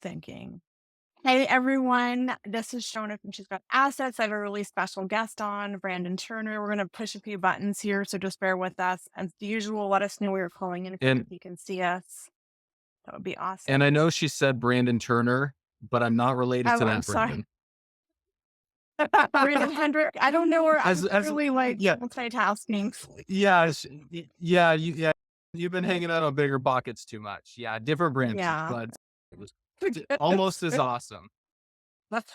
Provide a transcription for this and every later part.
thinking. Hey everyone, this is Shona from She's Got Assets. I have a really special guest on, Branden Turner. We're going to push a few buttons here, so just bear with us. As usual, let us know where you're calling in if And you can see us. That would be and awesome. I know she said Brandon Turner, but I'm not related Oh, to I'm that sorry. Brandon. Branden Hendrick. I don't know where As I'm as really like yeah, multitasking. yeah, yeah, you've been hanging out on bigger pockets too much. Yeah, different Brandon, Yeah. but it was almost as awesome. That's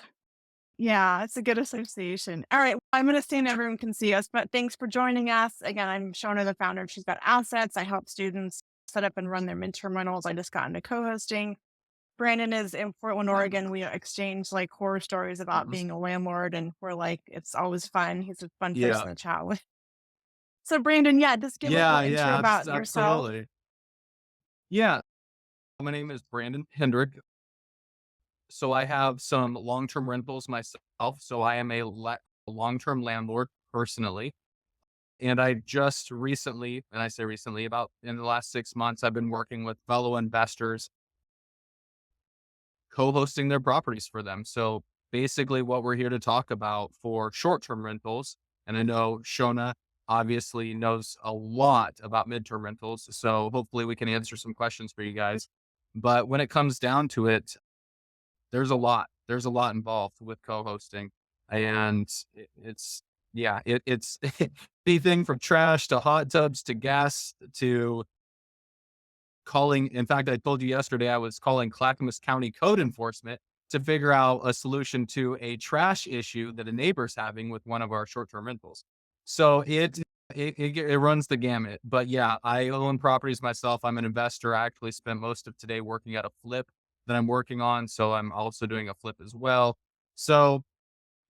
Yeah, it's a good association. All right. Well, I'm going to stand everyone can see us, but thanks for joining us. Again, I'm Shona, the founder of She's Got Assets. I help students set up and run their midterm rentals. I just got into co-hosting. Brandon is in Portland, Oregon. We exchange like horror stories about Mhm. being a landlord, and we're like, it's always fun. He's a fun Yeah. person to chat with. So, Brandon, yeah, just give a little Yeah, intro yeah, about yourself. absolutely. Yeah, my name is Brandon Hendrick. So I have some long-term rentals myself. So I am a long-term landlord personally. And I just recently, and I say recently, about in the last 6 months, I've been working with fellow investors, co-hosting their properties for them. So basically what we're here to talk about for short-term rentals, and I know Shona obviously knows a lot about midterm rentals. So hopefully we can answer some questions for you guys. But when it comes down to it, there's a lot. There's a lot involved with co-hosting, and it's anything from trash to hot tubs to gas to calling. In fact, I told you yesterday I was calling Clackamas County code enforcement to figure out a solution to a trash issue that a neighbor's having with one of our short-term rentals. So it runs the gamut. But yeah, I own properties myself. I'm an investor. I actually spent most of today working at a flip that I'm working on. So I'm also doing a flip as well. So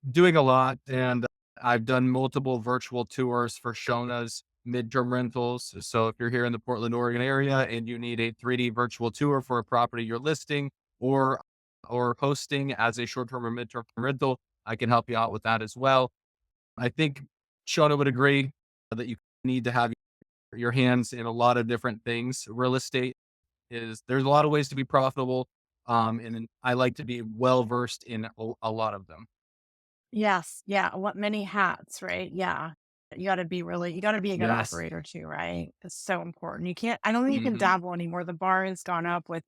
doing a lot, and I've done multiple virtual tours for Shona's midterm rentals. So if you're here in the Portland, Oregon area and you need a 3D virtual tour for a property you're listing or hosting as a short-term or midterm rental, I can help you out with that as well. I think Shona would agree that you need to have your hands in a lot of different things. Real estate is there's a lot of ways to be profitable. And I like to be well versed in a lot of them. Yes. Yeah. What many hats, right? Yeah. You got to be a good Yes. operator too, right? It's so important. I don't think you can Hmm. dabble anymore. The bar has gone up with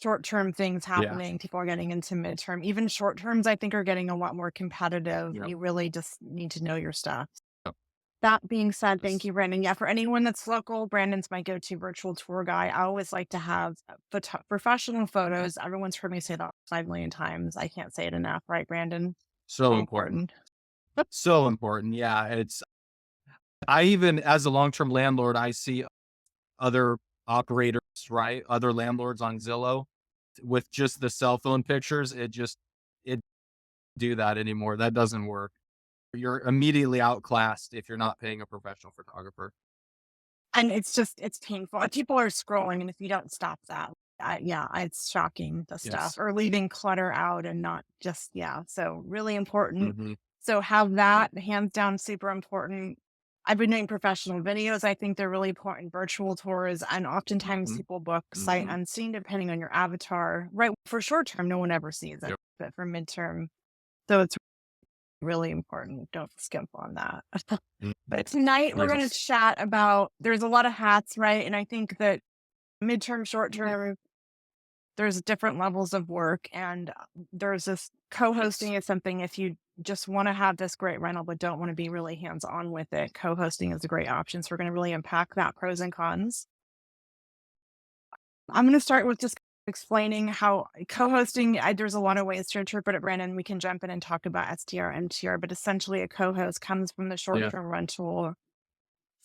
short-term things Yeah. happening. People are getting into midterm. Even short terms, I think, are getting a lot more competitive. Yep. You really just need to know your stuff. Yep. That being said, thank Yes. you, Brandon. Yeah, for anyone that's local, Brandon's my go-to virtual tour guy. I always like to have professional photos. Everyone's heard me say that 5 million times. I can't say it enough, right, Brandon? So So important. important. So important. Yeah. I even, as a long-term landlord, I see other operators, right? Other landlords on Zillow with just the cell phone pictures. It do that anymore. That doesn't work. You're immediately outclassed if you're not paying a professional photographer. And it's painful. People are scrolling, and if you don't stop that, yeah, it's shocking the stuff Yes. or leaving clutter out and not just yeah. So really important. Hmm. So have that hands down, super important. I've been doing professional videos. I think they're really important. Virtual tours, and oftentimes Hmm. people book sight Hmm. unseen, depending on your avatar. Right for short term, no one ever sees it, Yep. but for midterm, so it's really important. Don't skimp on that. Mhm. But tonight we're going to Yes. chat about there's a lot of hats, right? And I think that midterm, short term, there's different levels of work. And there's this co hosting is something if you just want to have this great rental, but don't want to be really hands on with it, co hosting is a great option. So we're going to really unpack that pros and cons. I'm going to start with just explaining how co-hosting, there's a lot of ways to interpret it, Brandon. We can jump in and talk about STR, MTR, but essentially a co-host comes from the Yeah. short-term rental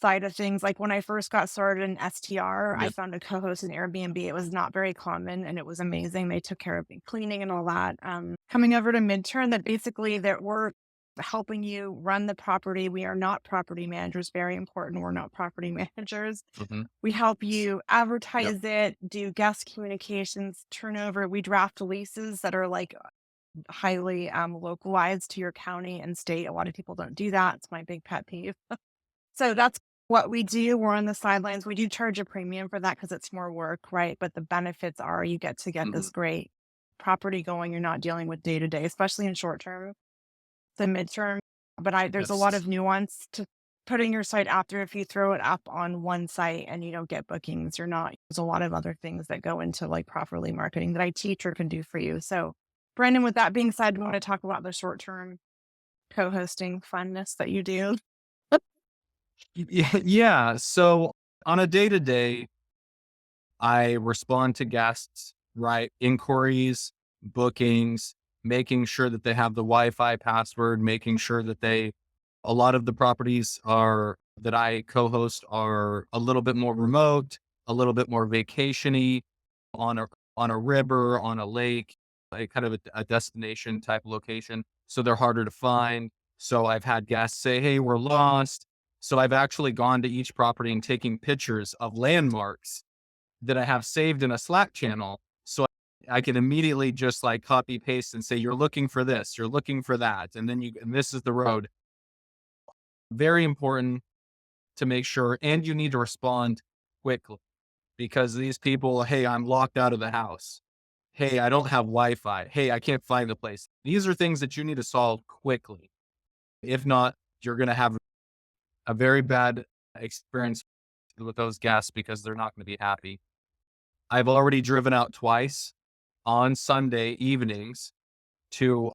side of things. Like when I first got started in STR, I Yep. found a co-host in Airbnb. It was not very common and it was amazing. They took care of me cleaning and all that. Coming over to midterm, that basically that we're helping you run the property. We are not property managers. Very important. We're not property managers. Hmm. We help you Yep. advertise it, do guest communications, turnover. We draft leases that are like highly localized to your county and state. A lot of people don't do that. It's my big pet peeve. So that's what we do. We're on the sidelines. We do charge a premium for that because it's more work, right? But the benefits are you get to get Hmm. this great property going, you're not dealing with day to day, especially in short term, the midterm. But there's a lot Yes. of nuance to putting your site out there. If you throw it up on one site and you don't get bookings, you're not, there's a lot of other things that go into like properly marketing that I teach or can do for you. So, Brandon, with that being said, we want to talk about the short term co-hosting funness that you do. Yeah. So on a day to day, I respond to guests, right? Inquiries, bookings, making sure that they have the Wi-Fi password, making sure that a lot of the properties are that I co-host are a little bit more remote, a little bit more vacationy on a river, on a lake, like kind of a destination type location. So they're harder to find. So I've had guests say, "Hey, we're lost." So I've actually gone to each property and taking pictures of landmarks that I have saved in a Slack channel. So I can immediately just like copy paste and say, "You're looking for this, you're looking for that." And this is the road. Very important to make sure. And you need to respond quickly because these people, "Hey, I'm locked out of the house. Hey, I don't have Wi-Fi. Hey, I can't find the place." These are things that you need to solve quickly. If not, you're going to have a very bad experience with those guests because they're not going to be happy. I've already driven out twice on Sunday evenings to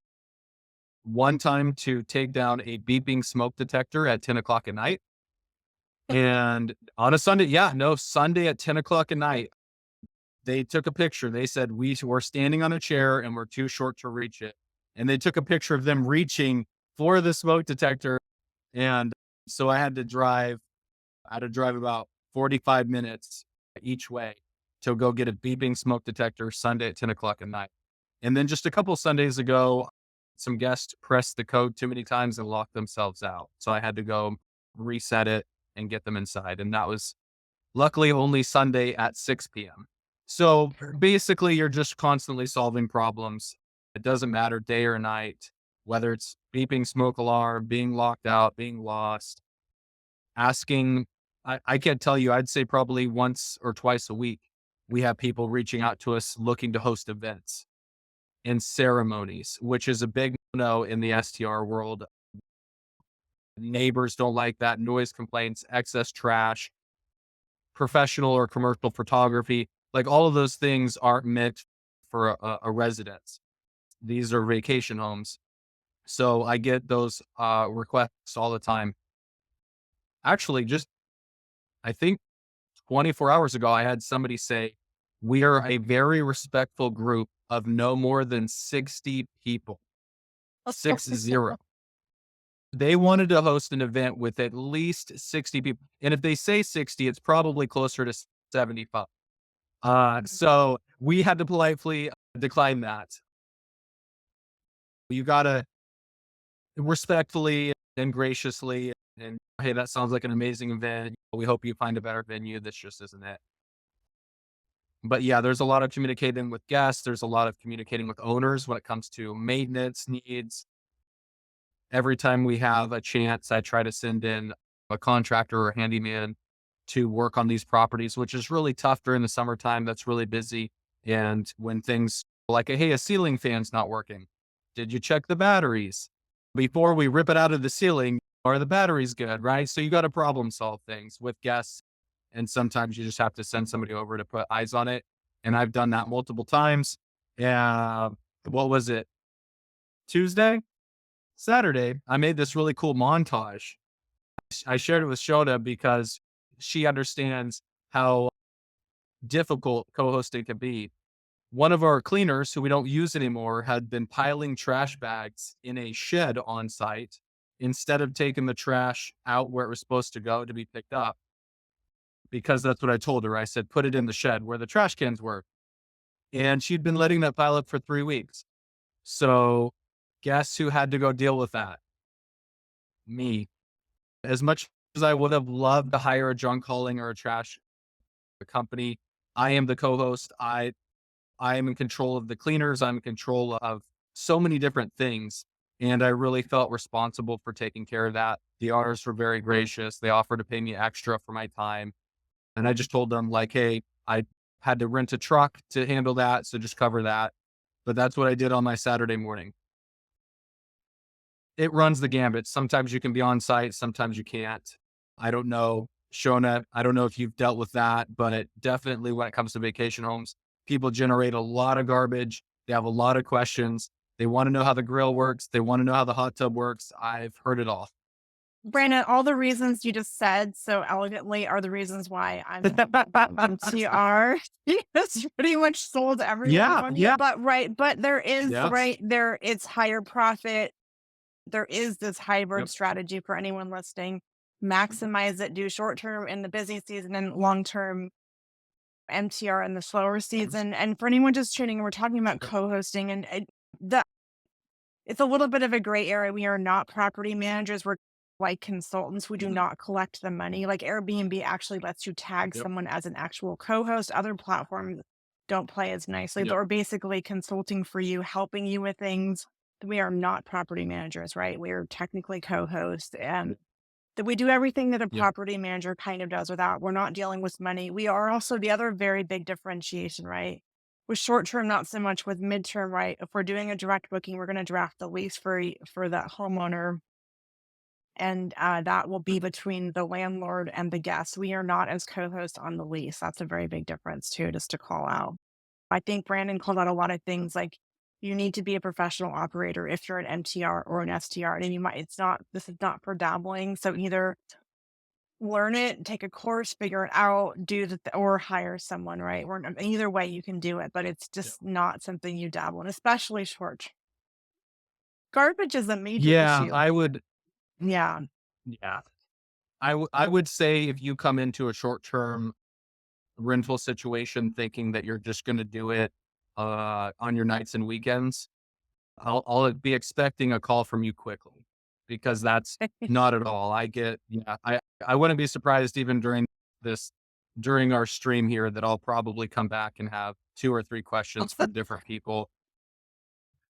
one time to take down a beeping smoke detector at 10 o'clock at night. And on a Sunday, yeah, no, Sunday at 10 o'clock at night, they took a picture. They said, we were standing on a chair and we're too short to reach it. And they took a picture of them reaching for the smoke detector. And so I had to drive about 45 minutes each way to go get a beeping smoke detector Sunday at 10 o'clock at night. And then just a couple Sundays ago, some guests pressed the code too many times and locked themselves out. So I had to go reset it and get them inside. And that was luckily only Sunday at 6 p.m. So basically, you're just constantly solving problems. It doesn't matter day or night, whether it's beeping smoke alarm, being locked out, being lost, asking. I can't tell you, I'd say probably once or twice a week, we have people reaching out to us looking to host events and ceremonies, which is a big no in the STR world. Neighbors don't like that, noise complaints, excess trash, professional or commercial photography. Like all of those things aren't meant for a residence. These are vacation homes. So I get those requests all the time. Actually, just I think 24 hours ago, I had somebody say, "We are a very respectful group of no more than 60 people, 60." They wanted to host an event with at least 60 people. And if they say 60, it's probably closer to 75. So we had to politely decline that. You got to respectfully and graciously, and hey, that sounds like an amazing event. We hope you find a better venue. This just isn't it. But yeah, there's a lot of communicating with guests. There's a lot of communicating with owners when it comes to maintenance needs. Every time we have a chance, I try to send in a contractor or handyman to work on these properties, which is really tough during the summertime. That's really busy. And when things like, hey, a ceiling fan's not working. Did you check the batteries? Before we rip it out of the ceiling, are the batteries good? Right. So you got to problem solve things with guests. And sometimes you just have to send somebody over to put eyes on it. And I've done that multiple times. Yeah. What was it? Tuesday? Saturday, I made this really cool montage. I shared it with Shona because she understands how difficult co-hosting can be. One of our cleaners, who we don't use anymore, had been piling trash bags in a shed on site instead of taking the trash out where it was supposed to go to be picked up. Because that's what I told her. I said, put it in the shed where the trash cans were. And she'd been letting that pile up for 3 weeks. So guess who had to go deal with that? Me. As much as I would have loved to hire a junk hauling or a trash company, I am the co-host. I am in control of the cleaners. I'm in control of so many different things. And I really felt responsible for taking care of that. The owners were very gracious. They offered to pay me extra for my time. And I just told them like, hey, I had to rent a truck to handle that. So just cover that. but that's what I did on my Saturday morning. It runs the gambit. Sometimes you can be on site, sometimes you can't. I don't know, Shona, I don't know if you've dealt with that, but it definitely, when it comes to vacation homes, people generate a lot of garbage. They have a lot of questions. They want to know how the grill works. They want to know how the hot tub works. I've heard it all. Brandon, all the reasons you just said so elegantly are the reasons why I'm MTR. It's pretty much sold everyone Yeah, on you. yeah, But there is yeah. it's higher profit. There is this hybrid Yep. strategy for anyone listening. Maximize it, do short term in the busy season and long term MTR in the slower season. And for anyone just tuning in, we're talking about Yep. co-hosting and the it's a little bit of a gray area. We are not property managers. We're like consultants. We do not collect the money. Like Airbnb actually lets you tag Yep. someone as an actual co-host. Other platforms don't play as nicely, but Yep. we're basically consulting for you, helping you with things. We are not property managers, right? We are technically co-hosts and that we do everything that a Yep. property manager kind of does without. We're not dealing with money. We are also the other very big differentiation, right? With short term, not so much with midterm, right? If we're doing a direct booking, we're going to draft the lease for that homeowner, and that will be between the landlord and the guest. We are not as co-host on the lease. That's a very big difference too, just to call out. I think Brandon called out a lot of things like you need to be a professional operator if you're an MTR or an STR. And you might, it's not, this is not for dabbling. So either learn it, take a course, figure it out, do the, or hire someone, right? Either way you can do it, but it's Yep. just not something you dabble in, especially short. Garbage is a major Yeah, issue. I would. Yeah. Yeah, I would say if you come into a short term rental situation thinking that you're just going to do it on your nights and weekends, I'll be expecting a call from you quickly because that's not at all. Yeah, I wouldn't be surprised even during our stream here that I'll probably come back and have two or three questions from different people,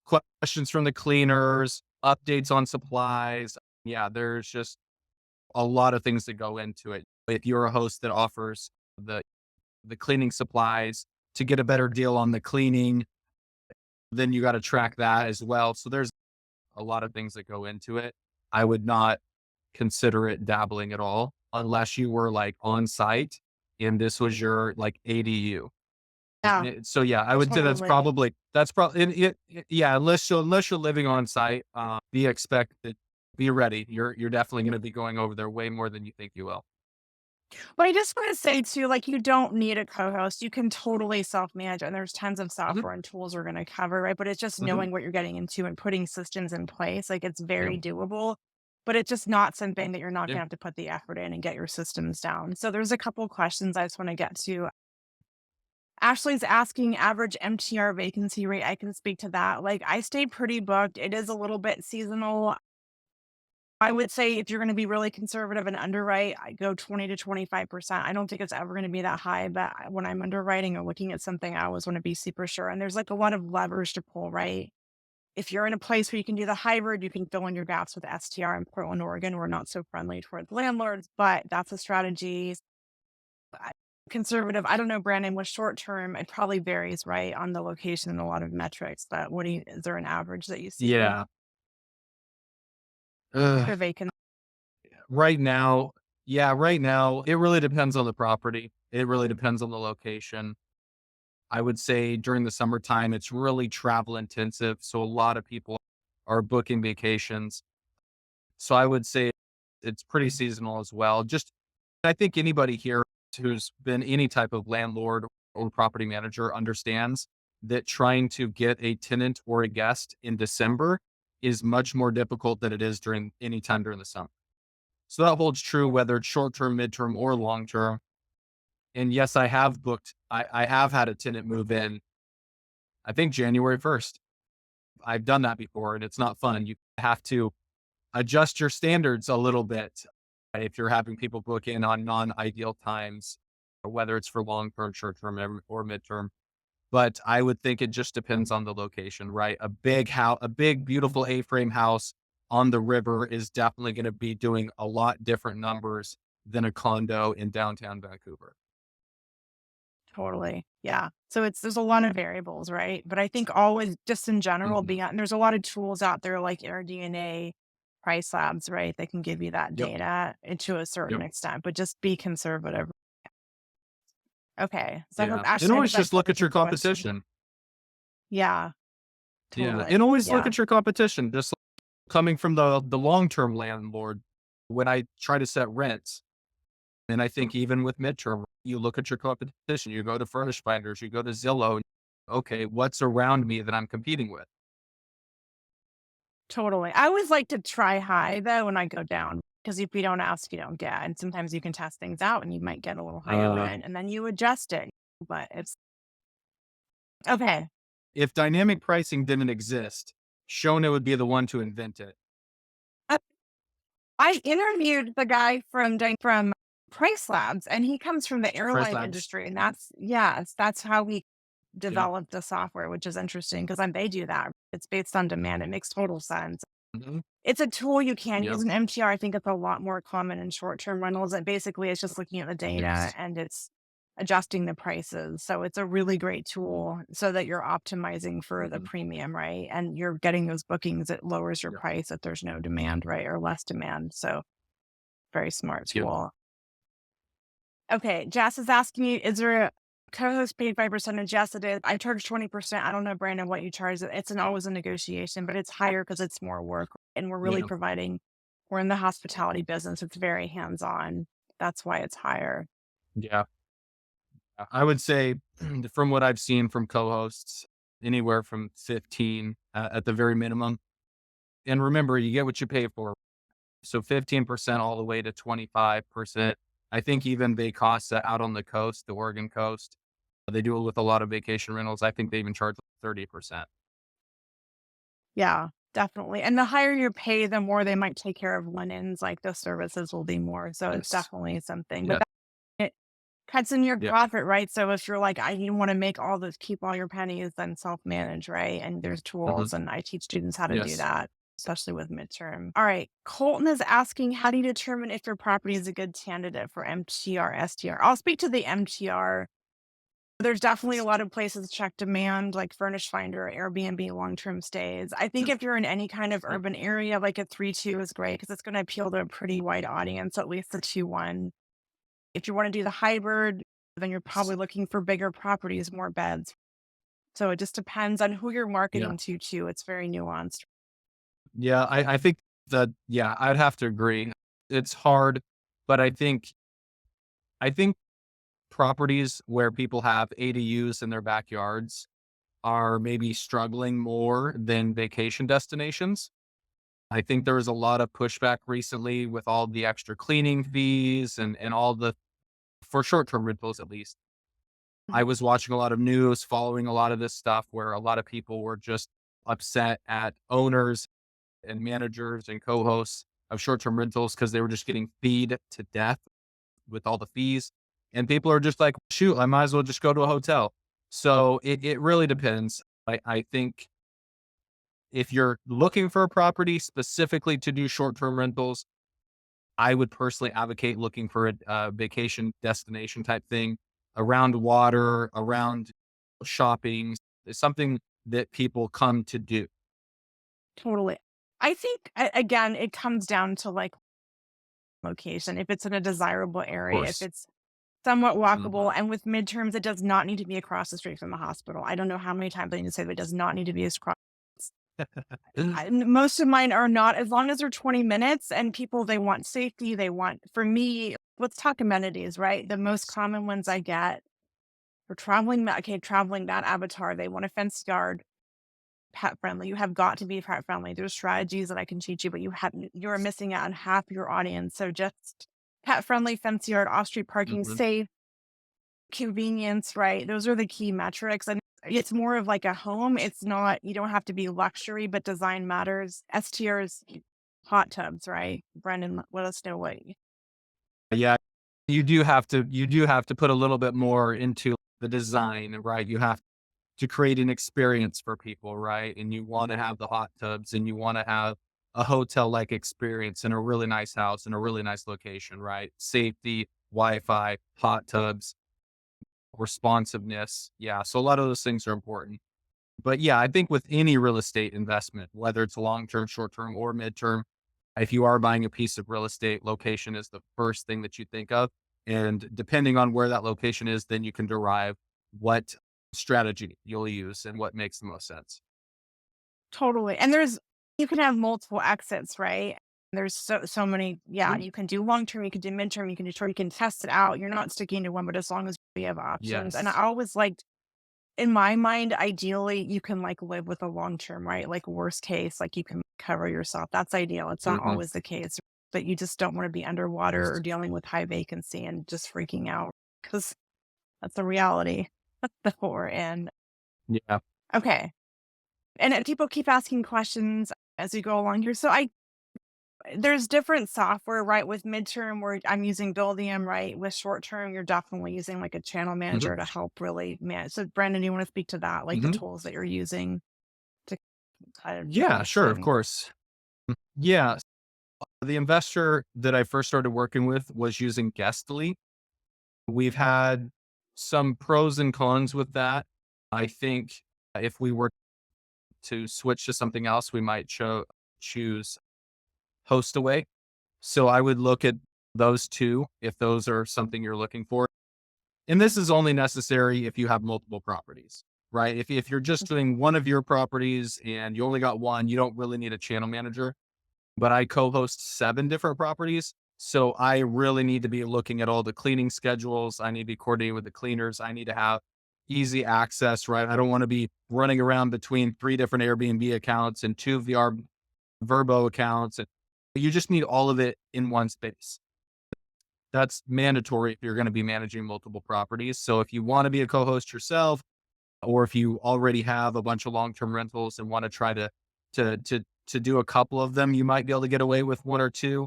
questions from the cleaners, updates on supplies. Yeah, there's just a lot of things that go into it. If you're a host that offers the the cleaning supplies to get a better deal on the cleaning, then you got to track that as well. So there's a lot of things that go into it. I would not consider it dabbling at all unless you were like on site and this was your like ADU. Yeah, So yeah, I would say totally. that's probably yeah, unless you're living on site, be expected, be ready. You're definitely going to be going over there way more than you think you will. But I just want to say too, like you don't need a co-host. You can totally self-manage and there's tons of Mhm. software and tools we're going to cover, right? But it's just Mhm. knowing what you're getting into and putting systems in place. Like it's Yeah. very doable, but it's just not something that you're not going Yeah. to have to put the effort in and get your systems down. So there's a couple questions I just want to get to. Ashley's asking average MTR vacancy rate. I can speak to that. Like I stay pretty booked. It is a little bit seasonal. I would say if you're going to be really conservative and underwrite, I go 20 to 25%. I don't think it's ever going to be that high, but when I'm underwriting or looking at something, I always want to be super sure. And there's like a lot of levers to pull, right? If you're in a place where you can do the hybrid, you can fill in your gaps with STR in Portland, Oregon. We're not so friendly towards landlords, but that's a strategy. I- Conservative, I don't know, Brandon, with short term, it probably varies, right, on the location and a lot of metrics. But is there an average that you see for Yeah. Ugh. vacant? Right now, yeah, right now, it really depends on the property. It really depends on the location. I would say during the summertime, it's really travel intensive. So a lot of people are booking vacations. So I would say it's pretty seasonal as well. Just, I think anybody here who's been any type of landlord or property manager understands that trying to get a tenant or a guest in December is much more difficult than it is during any time during the summer. So that holds true whether it's short term, midterm, or long term. And yes, I have had a tenant move in, I think January 1st. I've done that before and it's not fun. You have to adjust your standards a little bit if you're having people book in on non ideal times, whether it's for long term, short term, or midterm. But I would think it just depends on the location, right? A big, beautiful A-frame house on the river is definitely going to be doing a lot different numbers than a condo in downtown Vancouver. Totally. Yeah. So there's a lot of variables, right? But I think always just in general, Mhm. beyond there's a lot of tools out there like AirDNA, Price Labs, right? They can give you that Yep. data and to a certain Yep. extent, but just be conservative. Okay. So I hope Yeah. And actually I hope always that just look covers at your your question. competition. Yeah, Yeah. And totally. always look Yeah, at your competition. Just coming from the long-term landlord, when I try to set rents, and I think even with midterm, you look at your competition, you go to furnish finders, you go to Zillow, okay, what's around me that I'm competing with? totally. I always like to try high though when I go down because if you don't ask, you don't get. And sometimes you can test things out and you might get a little higher Uh, rent and then you adjust it. But it's okay. if dynamic pricing didn't exist, Shona would be the one to invent it. I interviewed the guy from Price Labs, and he comes from the Price airline Labs. industry, and that's how we Yeah. developed the software, which is interesting because they do that. It's based on demand. It makes total sense. Mhm. It's a tool you can use Yep. in MTR. I think it's a lot more common in short-term rentals. And basically, it's just looking at the data Yes. and it's adjusting the prices. So it's a really great tool so that you're optimizing for the Mhm. premium, right? And you're getting those bookings. It lowers your Yeah. price if there's no demand, right? Or less demand. So very smart Yep. tool. Okay, Jess is asking you, is there a co-host paid by percentage? Yes, it is. I charge 20%. I don't know, Brandon, what you charge. It's always a negotiation, but it's higher because it's more work. And we're really Yeah. providing, we're in the hospitality business. It's very hands-on. That's why it's higher. Yeah. I would say from what I've seen from co-hosts, anywhere from 15 at the very minimum. And remember, you get what you pay for. So 15% all the way to 25%. I think even they cost out on the coast, the Oregon coast. They do it with a lot of vacation rentals. I think they even charge 30%. Yeah, definitely. And the higher your pay, the more they might take care of linens, like the services will be more. So it's Yes. definitely something. But Yeah. it cuts in your Yeah. profit, right? So if you're like, you want to make all this, keep all your pennies, then self-manage, right? And there's Mhm. tools, and I teach students how to do Yes. that, especially with midterm. All right. Colton is asking, how do you determine if your property is a good candidate for MTR, STR? I'll speak to the MTR. There's definitely a lot of places to check demand, like Furnish Finder, Airbnb, long-term stays. I think if you're in any kind of Yep. urban area, like a 3-2 is great because it's going to appeal to a pretty wide audience, at least the 2-1. If you wanna do the hybrid, then you're probably looking for bigger properties, more beds. So it just depends on who you're Yeah. marketing to too. It's very nuanced. Yeah. I think that, yeah, I'd have to agree. It's hard, but I think properties where people have ADUs in their backyards are maybe struggling more than vacation destinations. I think there was a lot of pushback recently with all the extra cleaning fees and all the for short-term rentals at least. I Mhm. was watching a lot of news, following a lot of this stuff where a lot of people were just upset at owners and managers and co-hosts of short-term rentals because they were just getting feed to death with all the fees. And people are just like, shoot, I might as well just go to a hotel. So it really depends. I think if you're looking for a property specifically to do short-term rentals, I would personally advocate looking for a vacation destination type thing around water, around shopping. It's something that people come to do. Totally. I think again, it comes down to like location. If it's in a desirable Of area, if course. it's somewhat Mhm. walkable, and with midterms, it does not need to be across the street from the hospital. I don't know how many times I need to say that it does not need to be across. Most of mine are not, as long as they're 20 minutes and people, they want safety. They want, for me, let's talk amenities, right? The most common ones I get for traveling, okay, traveling that avatar, they want a fenced yard, pet friendly. You have got to be pet friendly. There's strategies that I can teach you, but you're missing out on half your audience. So just pet friendly, fenced yard, off street parking, Mhm. safe, convenience, right? Those are the key metrics. And it's more of like a home. It's not, you don't have to be luxury, but design matters. STRs, hot tubs, right? Brendan, let us know what. Yeah, you do have to put a little bit more into the design, right? You have to create an experience for people, right? And you want to have the hot tubs and you want to have a hotel like experience in a really nice house in a really nice location, right? Safety, Wi-Fi, hot tubs. responsiveness. Yeah. So a lot of those things are important. But yeah, I think with any real estate investment, whether it's long term, short term, or midterm, if you are buying a piece of real estate, location is the first thing that you think of. And depending on where that location is, then you can derive what strategy you'll use and what makes the most sense. Totally. And you can have multiple exits, right? There's so many. Yeah, Mhm. you can do long term, you can do midterm, you can do short, you can test it out. You're not sticking to one, but as long as we have options. And I Yes. always liked, in my mind, ideally, you can like live with a long term, right? Like worst case, like you can cover yourself. That's ideal. It's not Hmm. always the case, but you just don't want to be underwater or dealing with high vacancy and just freaking out because that's the reality that we're in. Yeah. Okay. And people keep asking questions as we go along here. So there's different software, right? With midterm, where I'm using Buildium, right? With short term, you're definitely using like a channel Hmm. manager to help really manage. So, Brandon, do you want to speak to that, like the Hmm. tools that you're using to kind of Yeah, manage sure. Of things? course. Yeah. The investor that I first started working with was using Guestly. We've had some pros and cons with that. I think if we were to switch to something else, we might choose Hostaway. So I would look at those two if those are something you're looking for. And this is only necessary if you have multiple properties, right? If you're just doing one of your properties and you only got one, you don't really need a channel manager. But I co-host 7 different properties. So I really need to be looking at all the cleaning schedules. I need to be coordinating with the cleaners. I need to have easy access, right? I don't want to be running around between 3 different Airbnb accounts and 2 VR Verbo accounts. And you just need all of it in one space. That's mandatory if you're going to be managing multiple properties. So if you want to be a co-host yourself, or if you already have a bunch of long-term rentals and want to try to do a couple of them, you might be able to get away with 1 or 2.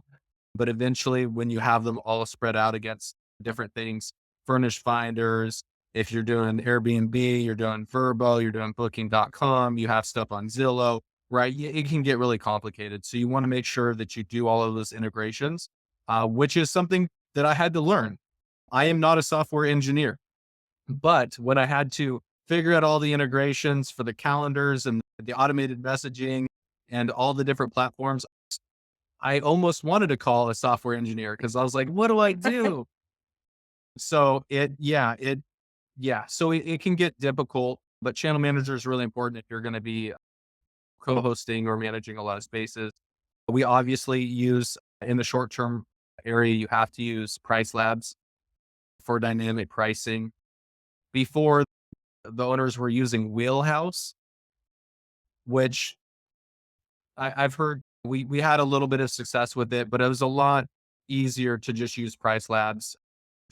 But eventually, when you have them all spread out against different things, furnished finders, if you're doing Airbnb, you're doing Verbo, you're doing booking.com, you have stuff on Zillow, right? It can get really complicated. So you want to make sure that you do all of those integrations, which is something that I had to learn. I am not a software engineer, but when I had to figure out all the integrations for the calendars and the automated messaging and all the different platforms, I almost wanted to call a software engineer because I was like, what do I do? So it can get difficult, but channel manager is really important if you're going to be co-hosting or managing a lot of spaces. We obviously use in the short term area, you have to use price labs for dynamic pricing. Before, the owners were using Wheelhouse, which I've heard we had a little bit of success with it, but it was a lot easier to just use price labs.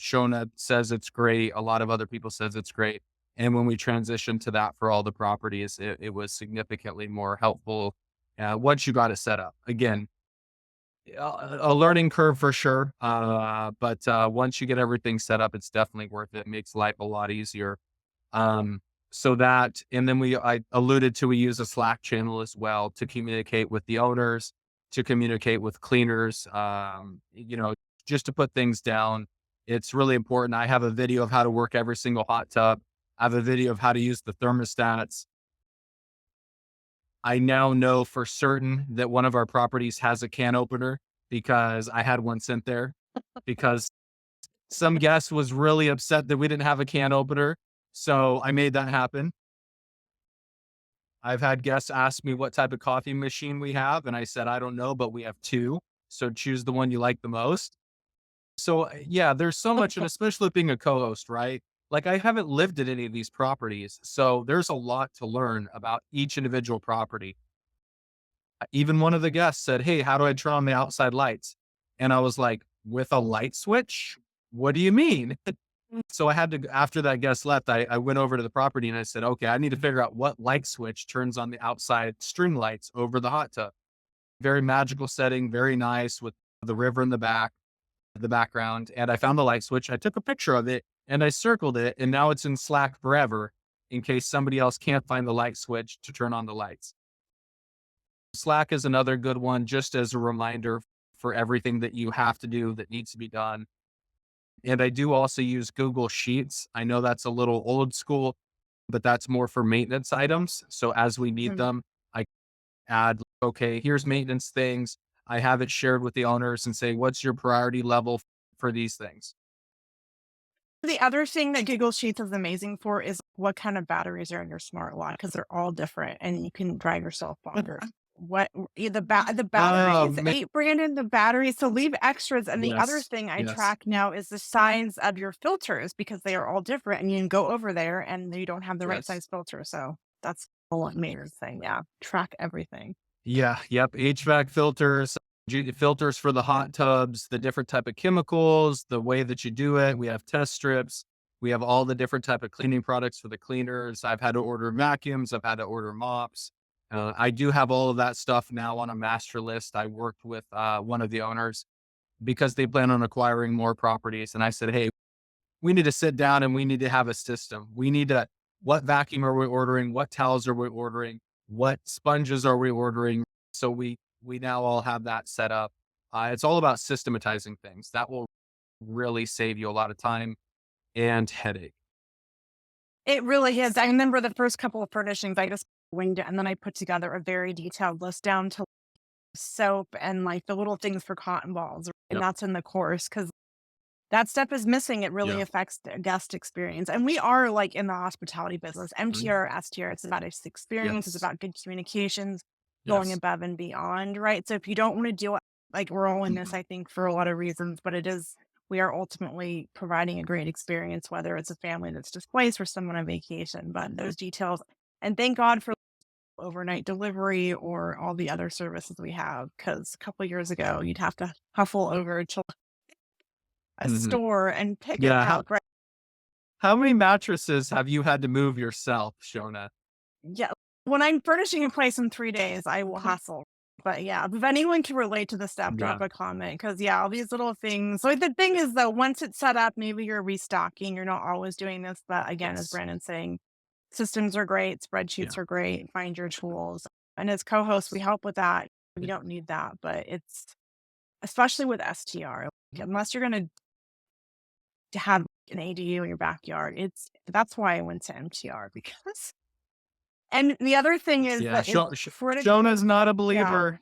Shona says it's great. A lot of other people says it's great. And when we transitioned to that for all the properties, it was significantly more helpful once you got it set up. Again, a learning curve for sure. But once you get everything set up, it's definitely worth it. It makes life a lot easier. Um, so that, and then I alluded to, we use a Slack channel as well to communicate with the owners, to communicate with cleaners, just to put things down. It's really important. I have a video of how to work every single hot tub. I have a video of how to use the thermostats. I now know for certain that one of our properties has a can opener because I had one sent there because some guest was really upset that we didn't have a can opener. So I made that happen. I've had guests ask me what type of coffee machine we have, and I said, I don't know, but we have 2. So choose the one you like the most. So yeah, there's so much, and especially being a co-host, right? Like I haven't lived at any of these properties. So there's a lot to learn about each individual property. Even one of the guests said, hey, how do I turn on the outside lights? And I was like, with a light switch? What do you mean? So I had to, after that guest left, I went over to the property and I said, okay, I need to figure out what light switch turns on the outside string lights over the hot tub. Very magical setting, very nice with the river in the background. And I found the light switch. I took a picture of it and I circled it. And now it's in Slack forever in case somebody else can't find the light switch to turn on the lights. Slack is another good one, just as a reminder for everything that you have to do that needs to be done. And I do also use Google Sheets. I know that's a little old school, but that's more for maintenance items. So as we need Mhm. them, I add, okay, here's maintenance things. I have it shared with the owners and say, what's your priority level for these things? The other thing that Google Sheets is amazing for is what kind of batteries are in your smartwatch because they're all different and you can drive yourself bonkers. What the Oh, batteries, man. 8 Brandon, the batteries, so leave extras. And the other Yes. thing I Yes. track now is the size of your filters because they are all different and you can go over there and you don't have the right Yes. size filter. So that's a major thing. Yeah. Track everything. Yeah. Yep. HVAC filters, filters for the hot tubs, the different type of chemicals, the way that you do it. We have test strips. We have all the different type of cleaning products for the cleaners. I've had to order vacuums. I've had to order mops. I do have all of that stuff now on a master list. I worked with one of the owners because they plan on acquiring more properties. And I said, hey, we need to sit down and we need to have a system. We need to, what vacuum are we ordering? What towels are we ordering? What sponges are we ordering? So we now all have that set up. It's all about systematizing things. That will really save you a lot of time and headache. It really is. I remember the first couple of furnishings, I just winged it and then I put together a very detailed list down to soap and like the little things for cotton balls. And Yep. that's in the course because that step is missing. It really Yeah. affects the guest experience. And we are like in the hospitality business, Mhm. MTR, STR. It's about its experience. It's Yes. about good communications, going Yes. above and beyond, right? So if you don't want to do it, like we're all in this, Mhm. I think, for a lot of reasons, but it is, we are ultimately providing a great experience, whether it's a family that's displaced or someone on vacation, but those details. And thank God for overnight delivery or all the other services we have. Because a couple years ago, you'd have to huffle over to a Mhm. store and pick it Yeah. up, right? How many mattresses have you had to move yourself, Shona? Yeah. When I'm furnishing a place in 3 days, I will hustle. But yeah, if anyone can relate to the step, drop Yeah. a comment because yeah, all these little things. So the thing is though, once it's set up, maybe you're restocking. You're not always doing this, but again, as Yes. Brandon's saying, systems are great, Yeah. spreadsheets are great. Find your tools, and as co-hosts, we help with that. We don't need that, but it's especially with STR. Like, unless you're gonna have an ADU in your backyard, it's that's why I went to MTR because. And the other thing is Yeah. that if for it Shona's not a yeah. believer.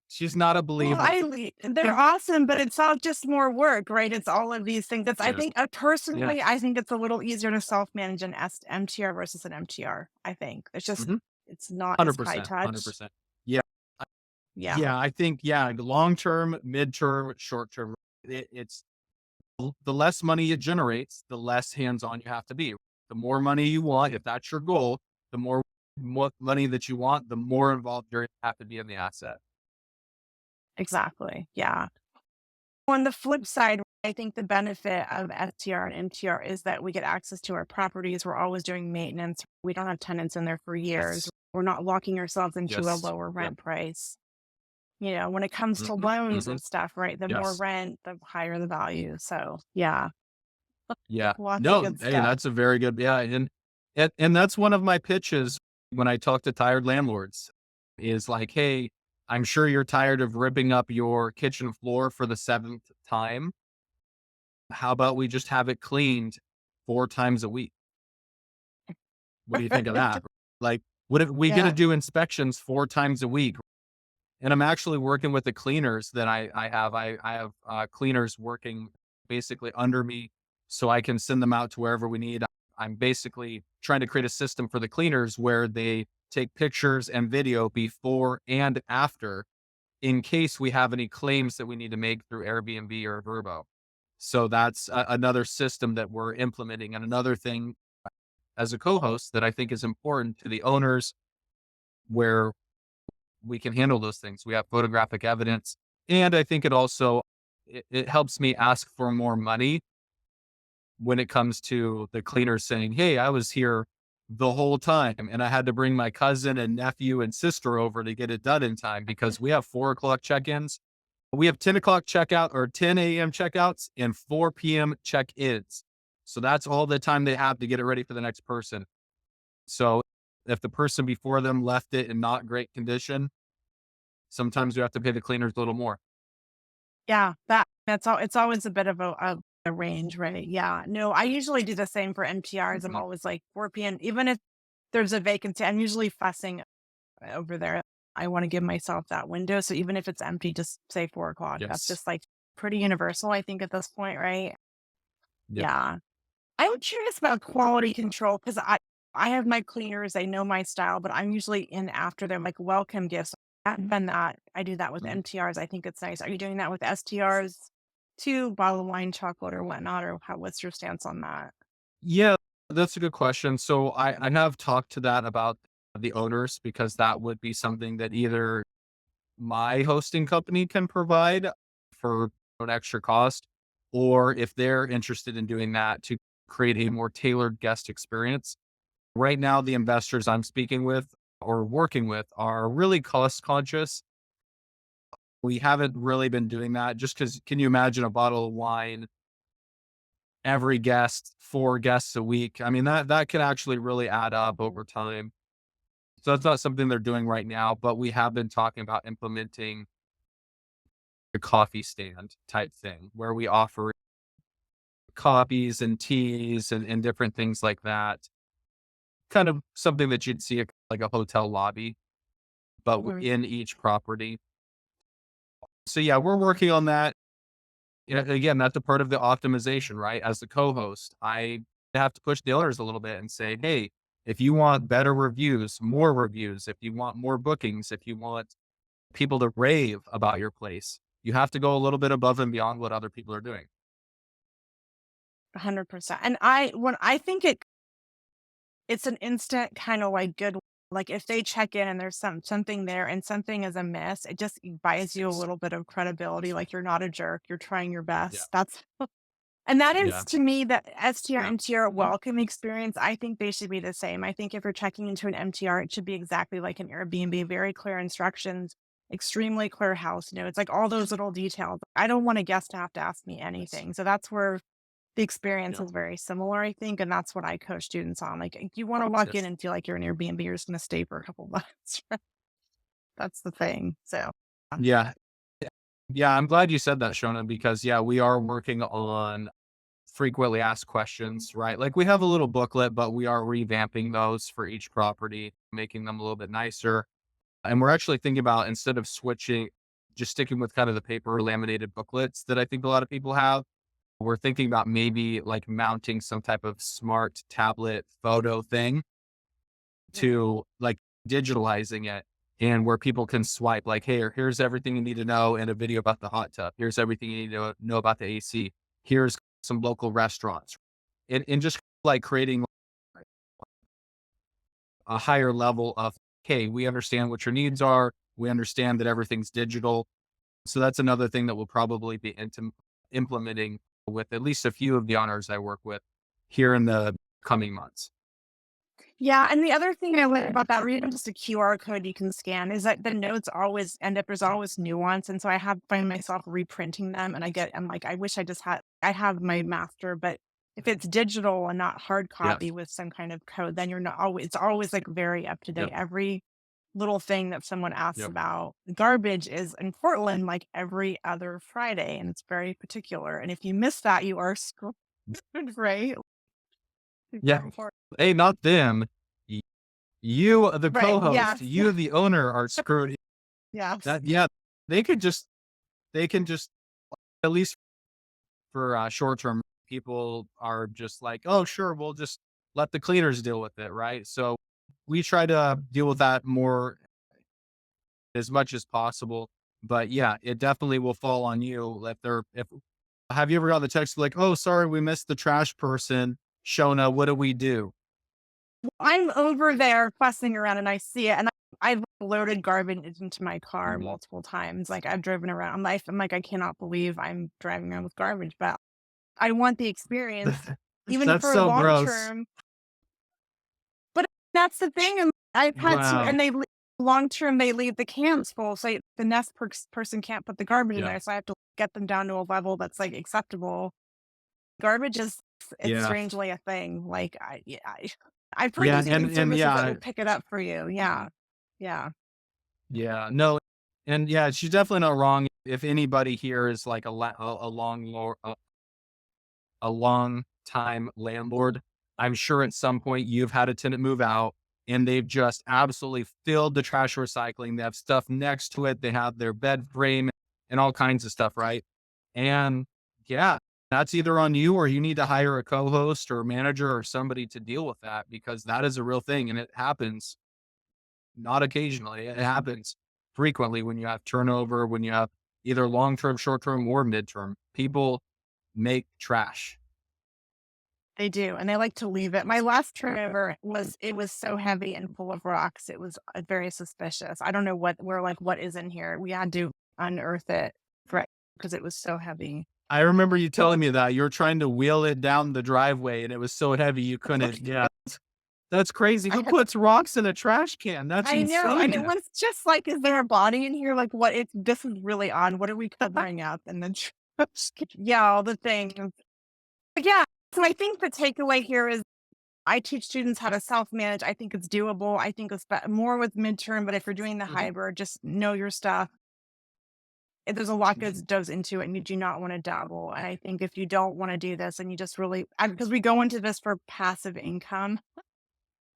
She's not a Well, believer. they're awesome, but it's all just more work, right? It's all of these things. That's I Yeah. think, Yeah. personally, I think it's a little easier to self-manage an MTR versus an MTR, I think. It's just Mhm. it's not as high 100%, touch. 100%. Yeah, I Yeah, yeah, I think, yeah, the long term, midterm, short term, it's the less money it generates, the less hands-on you have to be. The more money you want, if that's your goal, the more money that you want, the more involved you have to be in the asset. exactly. Yeah. On the flip side, I think the benefit of STR and MTR is that we get access to our properties. We're always doing maintenance. We don't have tenants in there for years. Yes. We're not locking ourselves into a Yes. lower Yeah. rent price. You know, when it comes to Mhm, loans mhm. and stuff, right? The more Yes. rent, the higher the value. So, yeah, Yeah. lots of No, good hey, stuff. that's a very good, yeah, and that's one of my pitches when I talk to tired landlords is like, "Hey, I'm sure you're tired of ripping up your kitchen floor for the 7th time. How about we just have it cleaned 4 times a week? What do you think of that?" Like, what if we get to Yeah, do inspections 4 times a week? And I'm actually working with the cleaners that I have, cleaners working basically under me, so I can send them out to wherever we need. I'm basically trying to create a system for the cleaners where they take pictures and video before and after in case we have any claims that we need to make through Airbnb or Vrbo. So that's another system that we're implementing, and another thing as a co-host that I think is important to the owners where we can handle those things. We have photographic evidence. And I think it also it helps me ask for more money when it comes to the cleaner saying, "Hey, I was here the whole time and I had to bring my cousin and nephew and sister over to get it done in time because we have 4 o'clock check-ins. We have 10 o'clock checkout or 10 a.m. checkouts and 4 p.m. check-ins. So that's all the time they have to get it ready for the next person. So if the person before them left it in not great condition, sometimes you have to pay the cleaners a little more. yeah, that's all. It's always a bit of a the range, right? Yeah. No, I usually do the same for MTRs. I'm Mhm. always like 4 p.m. Even if there's a vacancy, I'm usually fussing over there. I want to give myself that window. So even if it's empty, just say 4 o'clock. That's Yes. just like pretty universal, I think, at this point, right? Yep. Yeah. I'm curious about quality control because I have my cleaners, they know my style, but I'm usually in after them, like welcome gifts. I haven't done that. I do that with Mhm. MTRs. I think it's nice. Are you doing that with STRs too? Bottle of wine, chocolate, or whatnot? Or what's your stance on that? Yeah, that's a good question. So I have talked to that about the owners because that would be something that either my hosting company can provide for an extra cost, or if they're interested in doing that to create a more tailored guest experience. Right now, the investors I'm speaking with or working with are really cost conscious. We haven't really been doing that just because can you imagine a bottle of wine every guest, 4 guests a week? I mean, that can actually really add up over time. So that's not something they're doing right now, but we have been talking about implementing a coffee stand type thing where we offer coffees and teas and different things like that. Kind of something that you'd see at like a hotel lobby, but Mhm. in each property. So yeah, we're working on that. Yeah, again, that's a part of the optimization, right? As the co-host, I have to push the owners a little bit and say, hey, if you want better reviews, more reviews, if you want more bookings, if you want people to rave about your place, you have to go a little bit above and beyond what other people are doing. 100%. And when I think it's an instant kind of like good, like if they check in and there's something there and something is amiss, it just buys you a Yes. little bit of credibility. Like you're not a jerk. You're trying your Yeah. best. And that Yeah. is to me that STR, MTR welcome experience. I think they should be the same. I think if you're checking into an MTR, it should be exactly like an Airbnb, very clear instructions, extremely clear house notes, like all those little details. I don't want a guest to have to ask me Yes. anything. So that's where the experience Yeah. is very similar, I think. And that's what I coach students on. Like if you want to walk in Yes. and feel like you're an Airbnb, you're just going to stay for a couple months. That's the thing. So Yeah. Yeah. I'm glad you said that, Shona, because yeah, we are working on frequently asked questions, right? Like we have a little booklet, but we are revamping those for each property, making them a little bit nicer. And we're actually thinking about instead of switching, just sticking with kind of the paper laminated booklets that I think a lot of people have. We're thinking about maybe like mounting some type of smart tablet photo thing mhm, to like digitalizing it and where people can swipe like, hey, here's everything you need to know in a video about the hot tub. Here's everything you need to know about the AC. Here's some local restaurants. And just like creating a higher level of, hey, we understand what your needs are. We understand that everything's digital. So that's another thing that we'll probably be implementing with at least a few of the honors I work with here in the coming months. yeah, and the other thing I like about that, or even just a QR code you can scan, is that the notes always end up there's always nuance, and so I have find myself reprinting them, and I'm like, I wish I have my master, but if it's digital and not hard copy Yes. with some kind of code, then you're not always it's always like very up to date. Yep. Every little thing that someone asks Yep. about garbage is in Portland like every other Friday, and it's very particular. And if you miss that, you are screwed, right? Super Yeah. important. Hey, not them. Y- You, the Right. co-host, Yes. you, the owner, are screwed. Yes. That yeah, they could just they can just at least for short term people are just like, oh sure, we'll just let the cleaners deal with it, right? So we try to deal with that more as much as possible. But yeah, it definitely will fall on you if they're if have you ever got the text like, oh sorry, we missed the trash person, Shona, what do we do? I'm over there fussing around and I see it, and I've loaded garbage into my car Mhm. multiple times. Like I've driven around. I'm like, I cannot believe I'm driving around with garbage, but I want the experience, even That's for so long gross. term. But that's the thing. And I've had to, Wow. and long term they leave the cans full, so the next person can't put the garbage in Yeah. there. So I have to get them down to a level that's like acceptable. Garbage is it's Yeah. strangely a thing. Like I've heard Yeah. there's even And services that yeah, will pick it up for you. Yeah. Yeah. yeah. No, and yeah, she's definitely not wrong. If anybody here is like a long a long time landlord, I'm sure at some point you've had a tenant move out and they've just absolutely filled the trash recycling. They have stuff next to it. They have their bed frame and all kinds of stuff, right? And yeah, that's either on you or you need to hire a co-host or a manager or somebody to deal with that because that is a real thing and it happens not occasionally. It happens frequently when you have turnover, when you have either long-term, short-term, or midterm. People make trash. They do, and they like to leave it. My last turnover was so heavy and full of rocks. It was very suspicious. I don't know we're like, what is in here? We had to unearth it because it was so heavy. I remember you telling me that you were trying to wheel it down the driveway and it was so heavy you couldn't. Yeah. That's crazy. Who puts rocks in a trash can? That's I know. And it insane. was just like, is there a body in here? Like, this is really odd. What are we covering up? And then, yeah, all the things. But yeah. So I think the takeaway here is I teach students how to self manage. I think it's doable. I think it's more with midterm, but if you're doing the Mhm, hybrid, just know your stuff. There's a lot mhm. goes into it and you do not want to dabble. And I think if you don't want to do this and you just really, because we go into this for passive income,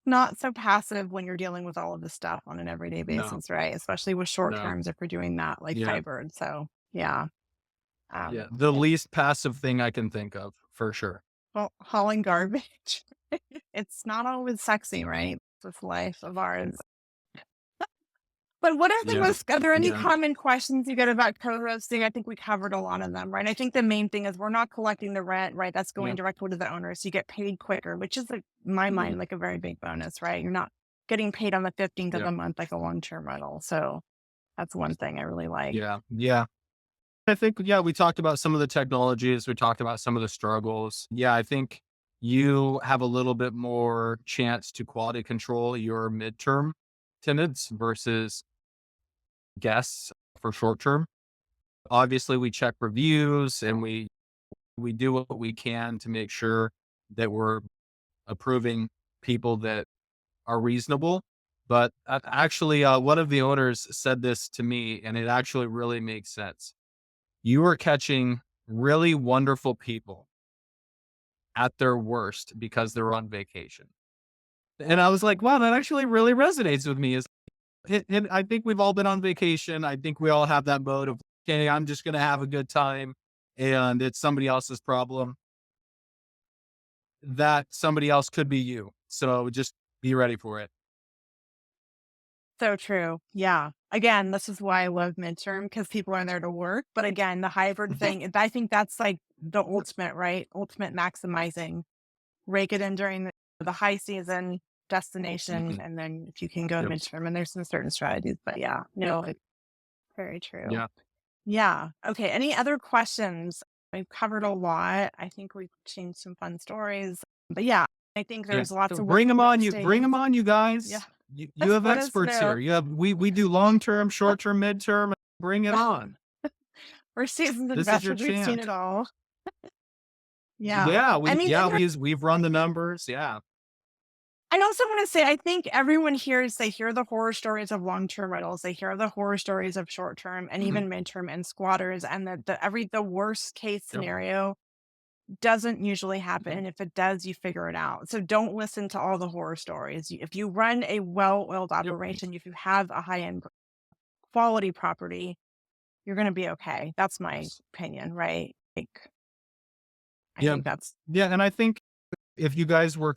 not so passive when you're dealing with all of this stuff on an everyday No, basis, right? Especially with short no. terms if you're doing that like Yeah, hybrid. So yeah. yeah. Um, The least passive thing I can think of for sure. well, hauling garbage. It's not always sexy, right? This life of ours. But what are the Yeah, most, are there any yeah. common questions you get about co-roasting? I think we covered a lot of them, right? I think the main thing is we're not collecting the rent, right? That's Yeah. going directly to the owner. So you get paid quicker, which is like, in my Mhm. mind, like a very big bonus, right? You're not getting paid on the 15th of Yeah. the month like a long-term rental. So that's one thing I really like. Yeah. Yeah. I think, yeah, we talked about some of the technologies. We talked about some of the struggles. Yeah, I think you have a little bit more chance to quality control your midterm tenants versus guests for short term. Obviously, we check reviews and we do what we can to make sure that we're approving people that are reasonable. But actually, one of the owners said this to me, and it actually really makes sense. You are catching really wonderful people at their worst because they're on vacation. And I was like, wow, that actually really resonates with me. I think we've all been on vacation. I think we all have that mode of, okay, I'm just going to have a good time and it's somebody else's problem. That somebody else could be you. So just be ready for it. So true. Yeah. Again, this is why I love midterm because people are there to work. But again, the hybrid thing, I think that's like the ultimate, right? Ultimate maximizing. Rake it in during the high season destination. Mhm. And then if you can go Yep. midterm, and there's some certain strategies, but yeah, no, it's very true. Yeah. Yeah. Okay. Any other questions? We've covered a lot. I think we've changed some fun stories. But yeah, I think Yeah. there's lots So of work bring them in on, the bring States. them on, you Yeah. guys. You Let's have let us experts know. here. You have, we do long-term, short-term, midterm. Bring it on. We're seasoned This is your investors. We've seen chance. it all. Yeah. Yeah. I mean, and We've run the numbers. Yeah. I also want to say, I think everyone hears, they hear the horror stories of long-term rentals. They hear the horror stories of short-term and Mhm. even midterm and squatters. And the worst case Yep. scenario doesn't usually happen. Mhm. And if it does, you figure it out. So don't listen to all the horror stories. If you run a well-oiled Yep. operation, if you have a high-end quality property, you're going to be okay. That's my opinion, right? Like, I Yeah. think that's Yeah. And I think if you guys were,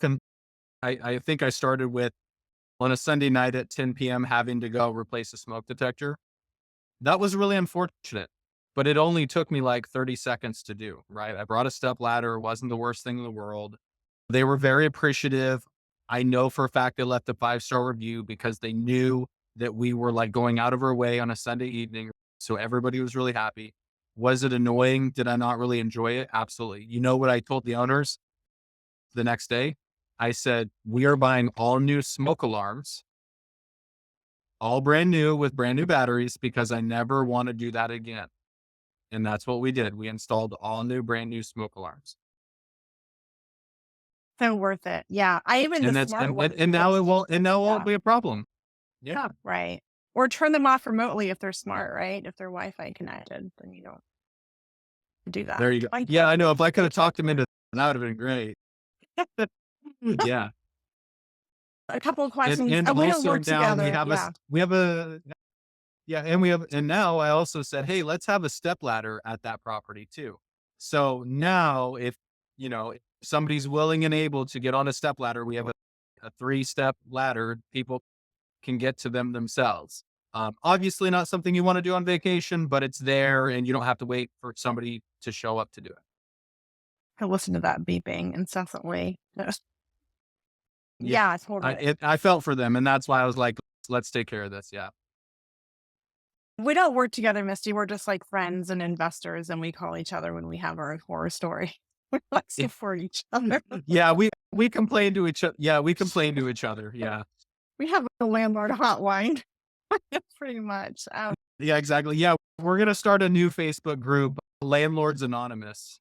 I think I started with on a Sunday night at 10 p.m. having to go replace a smoke detector. That was really unfortunate, but it only took me like 30 seconds to do, right? I brought a step ladder. It wasn't the worst thing in the world. They were very appreciative. I know for a fact they left a 5-star review because they knew that we were like going out of our way on a Sunday evening. So everybody was really happy. Was it annoying? Did I not really enjoy it? Absolutely. You know what I told the owners the next day? I said, we are buying all new smoke alarms, all brand new with brand new batteries because I never want to do that again. And that's what we did. We installed all new brand new smoke alarms. so worth it. Yeah. I even the And that's smart ones. and now it won't Yeah. be a problem. Yeah. Right. Or turn them off remotely if they're smart, right? If they're Wi-Fi connected, then you don't do that. There you go. Like Yeah, I know. If I could have talked them into That would have been great. Yeah. A couple of And questions. and We don't also work now we together. have Yeah. we have a yeah, and we have and now I also said, "Hey, let's have a step ladder at that property too." So now if, if somebody's willing and able to get on a step ladder, we have a 3-step ladder. People can get to them themselves. Obviously not something you want to do on vacation, but it's there and you don't have to wait for somebody to show up to do it. I listen to that beeping incessantly. Yeah. Yeah, totally. I felt for them and that's why I was like, let's take care of this. Yeah. We don't work together, Misty. We're just like friends and investors, and we call each other when we have our horror story. We like support each other. Yeah, we complain to each other. Yeah, we complain to each other. Yeah. We have a landlord hotline, pretty much. Yeah, exactly. Yeah, we're gonna start a new Facebook group, Landlords Anonymous.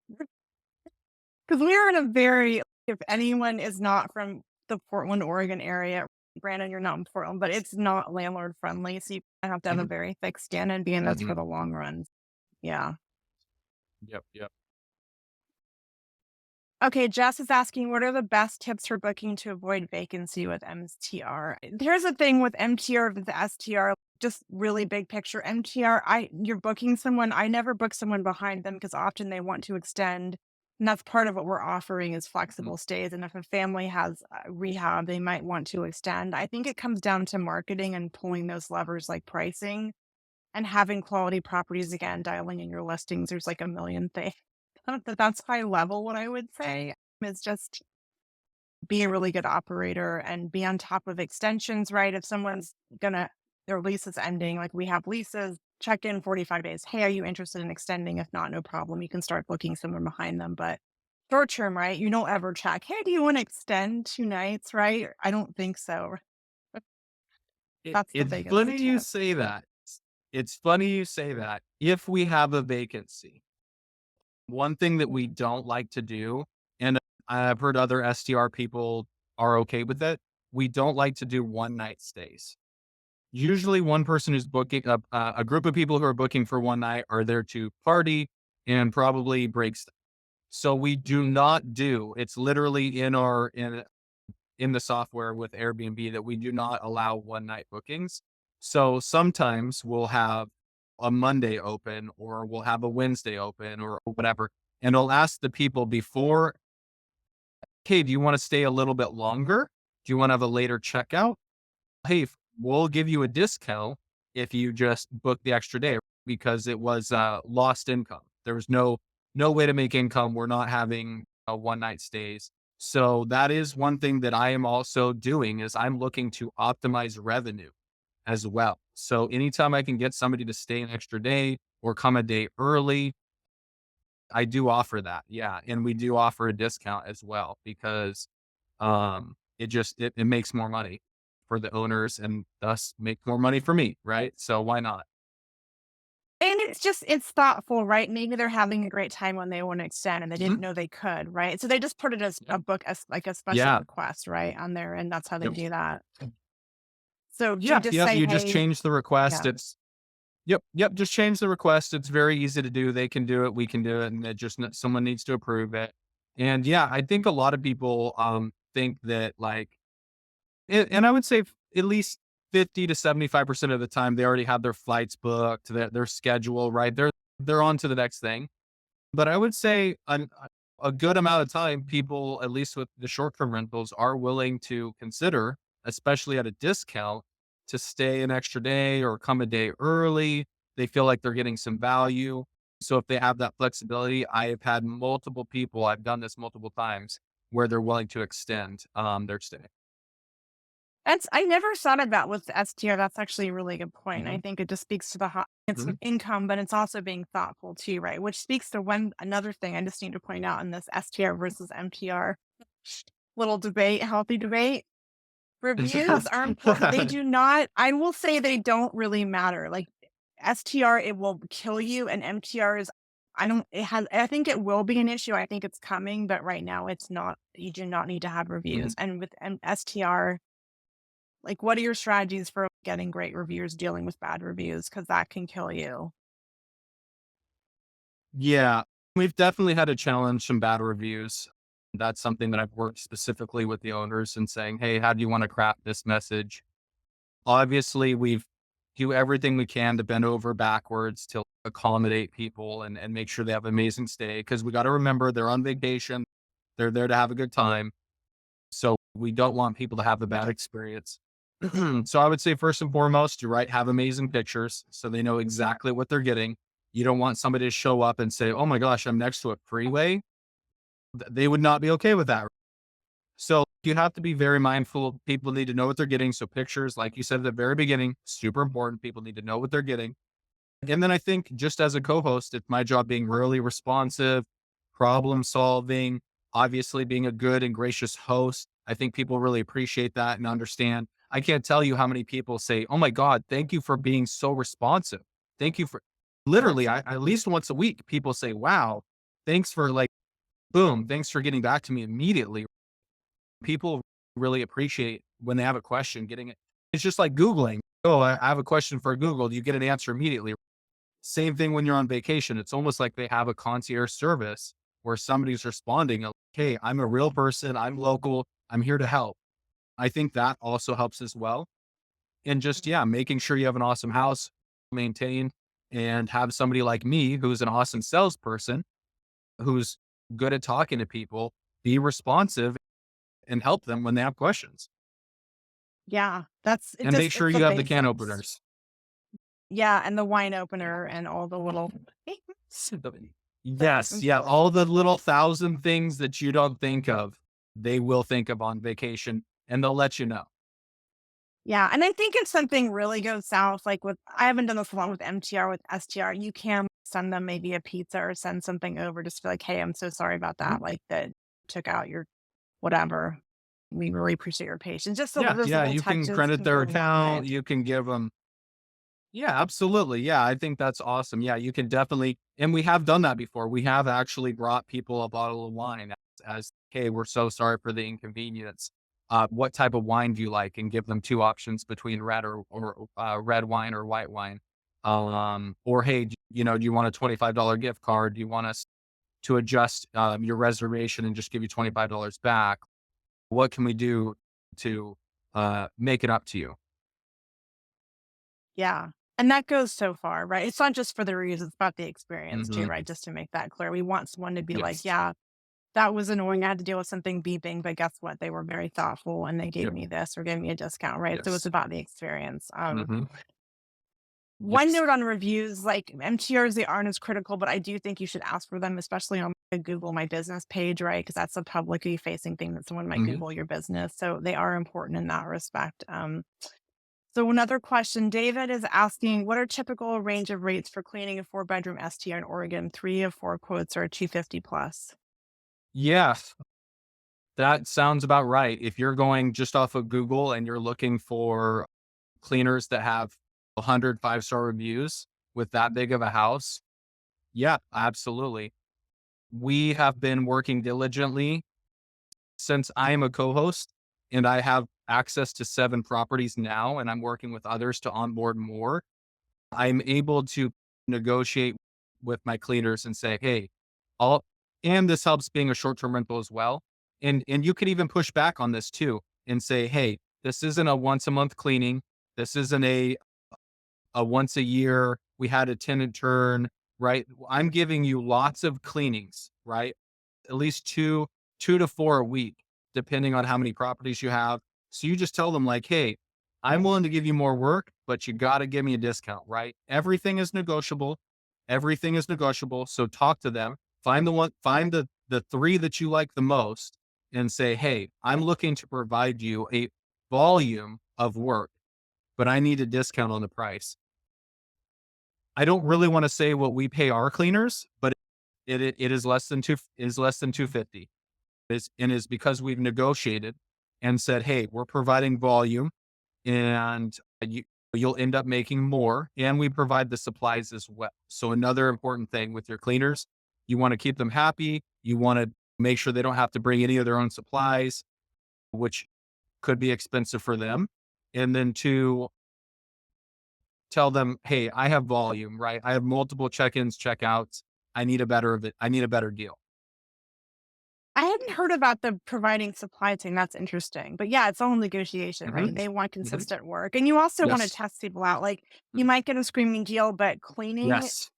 Because we are in a very, if anyone is not from the Portland, Oregon area, Brandon, you're not in Portland, but it's not landlord friendly. So you have to have a Mhm, very thick skin and be in this for mhm. the long run. Yeah. Yep, yep. Okay, Jess is asking, what are the best tips for booking to avoid vacancy with MTR? Here's the thing with MTR with the STR, just really big picture. MTR, you're booking someone. I never book someone behind them because often they want to extend. And that's part of what we're offering is Mhm, flexible stays. And if a family has rehab, they might want to extend. I think it comes down to marketing and pulling those levers like pricing and having quality properties again, dialing in your listings. There's like a million things. That's high level, what I would say is just be a really good operator and be on top of extensions, right? If someone's their lease is ending, like we have leases, check in 45 days. Hey, are you interested in extending? If not, no problem. You can start booking someone behind them. But short term, right? You don't ever check, hey, do you want to extend 2 nights, right? I don't think so. That's the it's biggest funny you tip. say that. It's funny you say that. If we have a vacancy, one thing that we don't like to do, and I've heard other STR people are okay with it, we don't like to do one-night stays. Usually one person who's booking a group of people who are booking for one night are there to party and probably break stuff. So we do not do, it's literally in the software with Airbnb that we do not allow one night bookings. So sometimes we'll have a Monday open or we'll have a Wednesday open or whatever. And I'll ask the people before, hey, do you want to stay a little bit longer? Do you want to have a later checkout? Hey, we'll give you a discount if you just book the extra day because it was lost income. There was no way to make income. We're not having one night stays. So that is one thing that I am also doing is I'm looking to optimize revenue as well. So anytime I can get somebody to stay an extra day or come a day early, I do offer that. Yeah. And we do offer a discount as well because it makes more money for the owners and thus make more money for me, right? So why not? And it's thoughtful, right? Maybe they're having a great time when they want to extend and they Mhm. didn't know they could, right? So they just put it as Yep. a book as like a special Yeah. request, right? On there, and that's how they Yep. do that. So do you Yeah. just Yep. say, You just hey, change the request. yeah. It's yep. Yep. Just change the request. It's very easy to do. They can do it. We can do it. And it just someone needs to approve it. And yeah, I think a lot of people think that like and I would say at least 50 to 75% of the time they already have their flights booked, their schedule, right? They're on to the next thing. But I would say a good amount of time, people, at least with the short term rentals, are willing to consider, especially at a discount, to stay an extra day or come a day early. They feel like they're getting some value. So if they have that flexibility, I have had multiple people, I've done this multiple times, where they're willing to extend their stay. I never thought of that with the STR. That's actually a really good point. I Hmm. think it just speaks to the it's Hmm. income, but it's also being thoughtful too, right? Which speaks to another thing I just need to point out in this STR versus MTR little debate, healthy debate. Reviews are important. They do not, I will say they don't really matter. Like STR, it will kill you, and MTR is, I think it will be an issue. I think it's coming, but right now it's not. You do not need to have reviews. And with STR, like, what are your strategies for getting great reviews, dealing with bad reviews? Because that can kill you. Yeah. We've definitely had to challenge some bad reviews. That's something that I've worked specifically with the owners and saying, hey, how do you want to craft this message? Obviously, we've do everything we can to bend over backwards to accommodate people and make sure they have an amazing stay. Cause we got to remember they're on vacation. They're there to have a good time. So we don't want people to have a bad experience. So I would say first and foremost, you're right, have amazing pictures so they know exactly what they're getting. You don't want somebody to show up and say, oh my gosh, I'm next to a freeway. They would not be okay with that. So you have to be very mindful. People need to know what they're getting. So pictures, like you said at the very beginning, super important. People need to know what they're getting. And then I think just as a co-host, it's my job being really responsive, problem solving, obviously being a good and gracious host. I think people really appreciate that and understand. I can't tell you how many people say, "Oh my God, thank you for being so responsive. Thank you for," literally, at least once a week, people say, "Wow, thanks for like, boom, thanks for getting back to me immediately." People really appreciate when they have a question, getting it. It's just like Googling. Oh, I have a question for Google. You get an answer immediately. Same thing when you're on vacation. It's almost like they have a concierge service where somebody's responding, like, hey, I'm a real person. I'm local. I'm here to help. I think that also helps as well. And just, yeah, making sure you have an awesome house, maintain, and have somebody like me who's an awesome salesperson, who's good at talking to people, be responsive and help them when they have questions. Yeah, that's it And make just sure it's the you have the can basics. openers. Yeah, and the wine opener and all the little that's Yes, yeah, important. all the little thousand things that you don't think of, they will think of on vacation, and they'll let you know. Yeah, and I think if something really goes south, like with I haven't done this a lot with MTR, with STR, you can send them maybe a pizza or send something over just to be like, "Hey, I'm so sorry about Mhm. that, like, that took out your whatever. We really appreciate your patience." Just so Yeah, those yeah, little you can touches credit can their go a long account, way. you can give them. Yeah, absolutely, yeah, I think that's awesome, yeah, you can definitely and we have done that before, we have actually brought people a bottle of wine as, "Hey, we're so sorry for the inconvenience. What type of wine do you like?" And give them 2 options between red or red wine or white wine. Or, "Hey, do you want a $25 gift card? Do you want us to adjust, your reservation and just give you $25 back? What can we do to, make it up to you?" Yeah, and that goes so far, right? It's not just for the reviews, it's about the experience too, Mhm. right? Just to make that clear. We want someone to be like, Yes. "Yeah, that was annoying. I had to deal with something beeping, but guess what? They were very thoughtful and they gave Yep. me this or gave me a discount," right? So it's Yes. about the experience. Mhm. One Yes. note on reviews, like MTRs, they aren't as critical, but I do think you should ask for them, especially on the Google My Business page, right? Because that's a publicly facing thing that someone might Mhm. Google your business. So they are important in that respect. So another question, David is asking, what are typical range of rates for cleaning a 4-bedroom STR in Oregon? 3 of 4 quotes are 250 plus. Yes, that sounds about right. If you're going just off of Google and you're looking for cleaners that have 100 5-star reviews with that big of a house, yeah, absolutely. We have been working diligently since I am a co-host and I have access to 7 properties now, and I'm working with others to onboard more. I'm able to negotiate with my cleaners and say, "Hey, I'll," and this helps being a short-term rental as well. And you could even push back on this too and say, "Hey, this isn't a once a month cleaning. This isn't a once a year. We had a tenant turn, right? I'm giving you lots of cleanings, right? At least two to four a week, depending on how many properties you have. So you just tell them like, hey, I'm willing to give you more work, but you got to give me a discount, right? Everything is negotiable. Everything is negotiable. So talk to them, find the three that you like the most and say, hey, I'm looking to provide you a volume of work, but I need a discount on the price. I don't really want to say what we pay our cleaners, but it is less than 250. Is because we've negotiated and said, "Hey, we're providing volume and you'll end up making more and we provide the supplies as well." So another important thing with your cleaners, you want to keep them happy, you want to make sure they don't have to bring any of their own supplies, which could be expensive for them. And then to tell them, "Hey, I have volume, right? I have multiple check-ins, check-outs. I need a better deal. I hadn't heard about the providing supply chain. That's interesting. But yeah, it's all negotiation, Hmm. right? They want Hmm. consistent work. And you also want to Yes. test people out. Like you Mhm. might get a screaming deal, but cleaning Yes.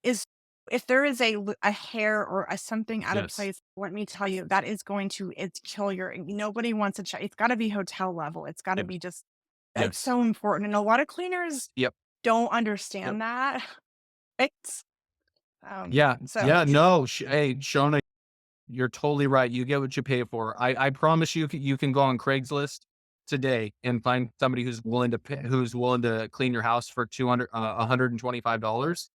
is if there is a hair or a something out of Yes. place, let me tell you, that is going to it's kill your nobody wants to check. It's gotta be hotel level. It's gotta Yes. be just it's Yes. so important. And a lot of cleaners Yep. don't Yep. understand that. It's Yeah. so Yeah. No. Hey, Shona, you're totally right. You get what you pay for. I promise you, you can go on Craigslist today and find somebody who's willing to clean your house for 200, $125,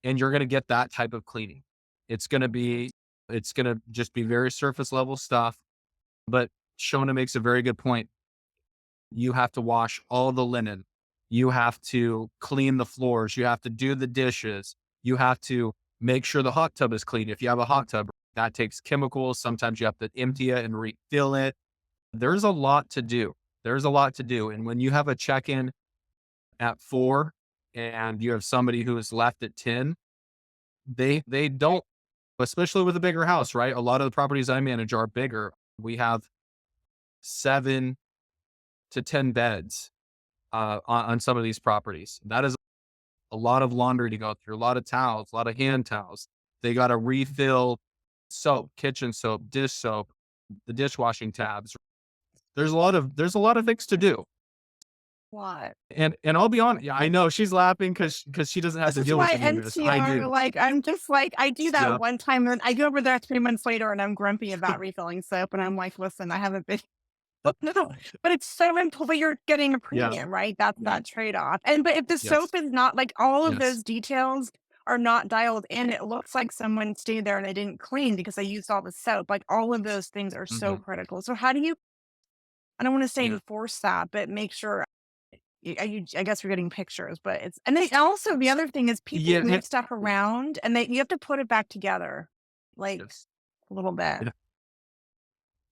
and you're going to get that type of cleaning. It's going to be, it's going to just be very surface level stuff. But Shona makes a very good point. You have to wash all the linen. You have to clean the floors. You have to do the dishes. You have to make sure the hot tub is clean. If you have a hot tub, that takes chemicals. Sometimes you have to empty it and refill it. There's a lot to do. There's a lot to do. And when you have a check in at 4 and you have somebody who is left at 10, they don't, especially with a bigger house, right? A lot of the properties I manage are bigger. We have 7 to 10 beds on some of these properties. That is a lot of laundry to go through, a lot of towels, a lot of hand towels. They got to refill soap, kitchen soap, dish soap, the dishwashing tabs. There's a lot of things to do. what? And I'll be honest, yeah, I know she's laughing because she doesn't have This to is deal with why any of this. I NCR, do. like, I'm just like, I do that Yeah. one time and I go over there 3 months later and I'm grumpy about refilling soap and I'm like, listen, I haven't been no, but it's so important, but you're getting a Yeah. premium, right? That's that trade-off. And but if the soap Yes. is not like all of Yes. those details are not dialed in, it looks like someone stayed there and they didn't clean because they used all the soap. Like all of those things are so Hmm. critical. So how do you I don't want to say Yeah. enforce that, but make sure I guess you're getting pictures, but it's and then also the other thing is people Yeah. move stuff around and they you have to put it back together like Yes. a little bit. Yeah.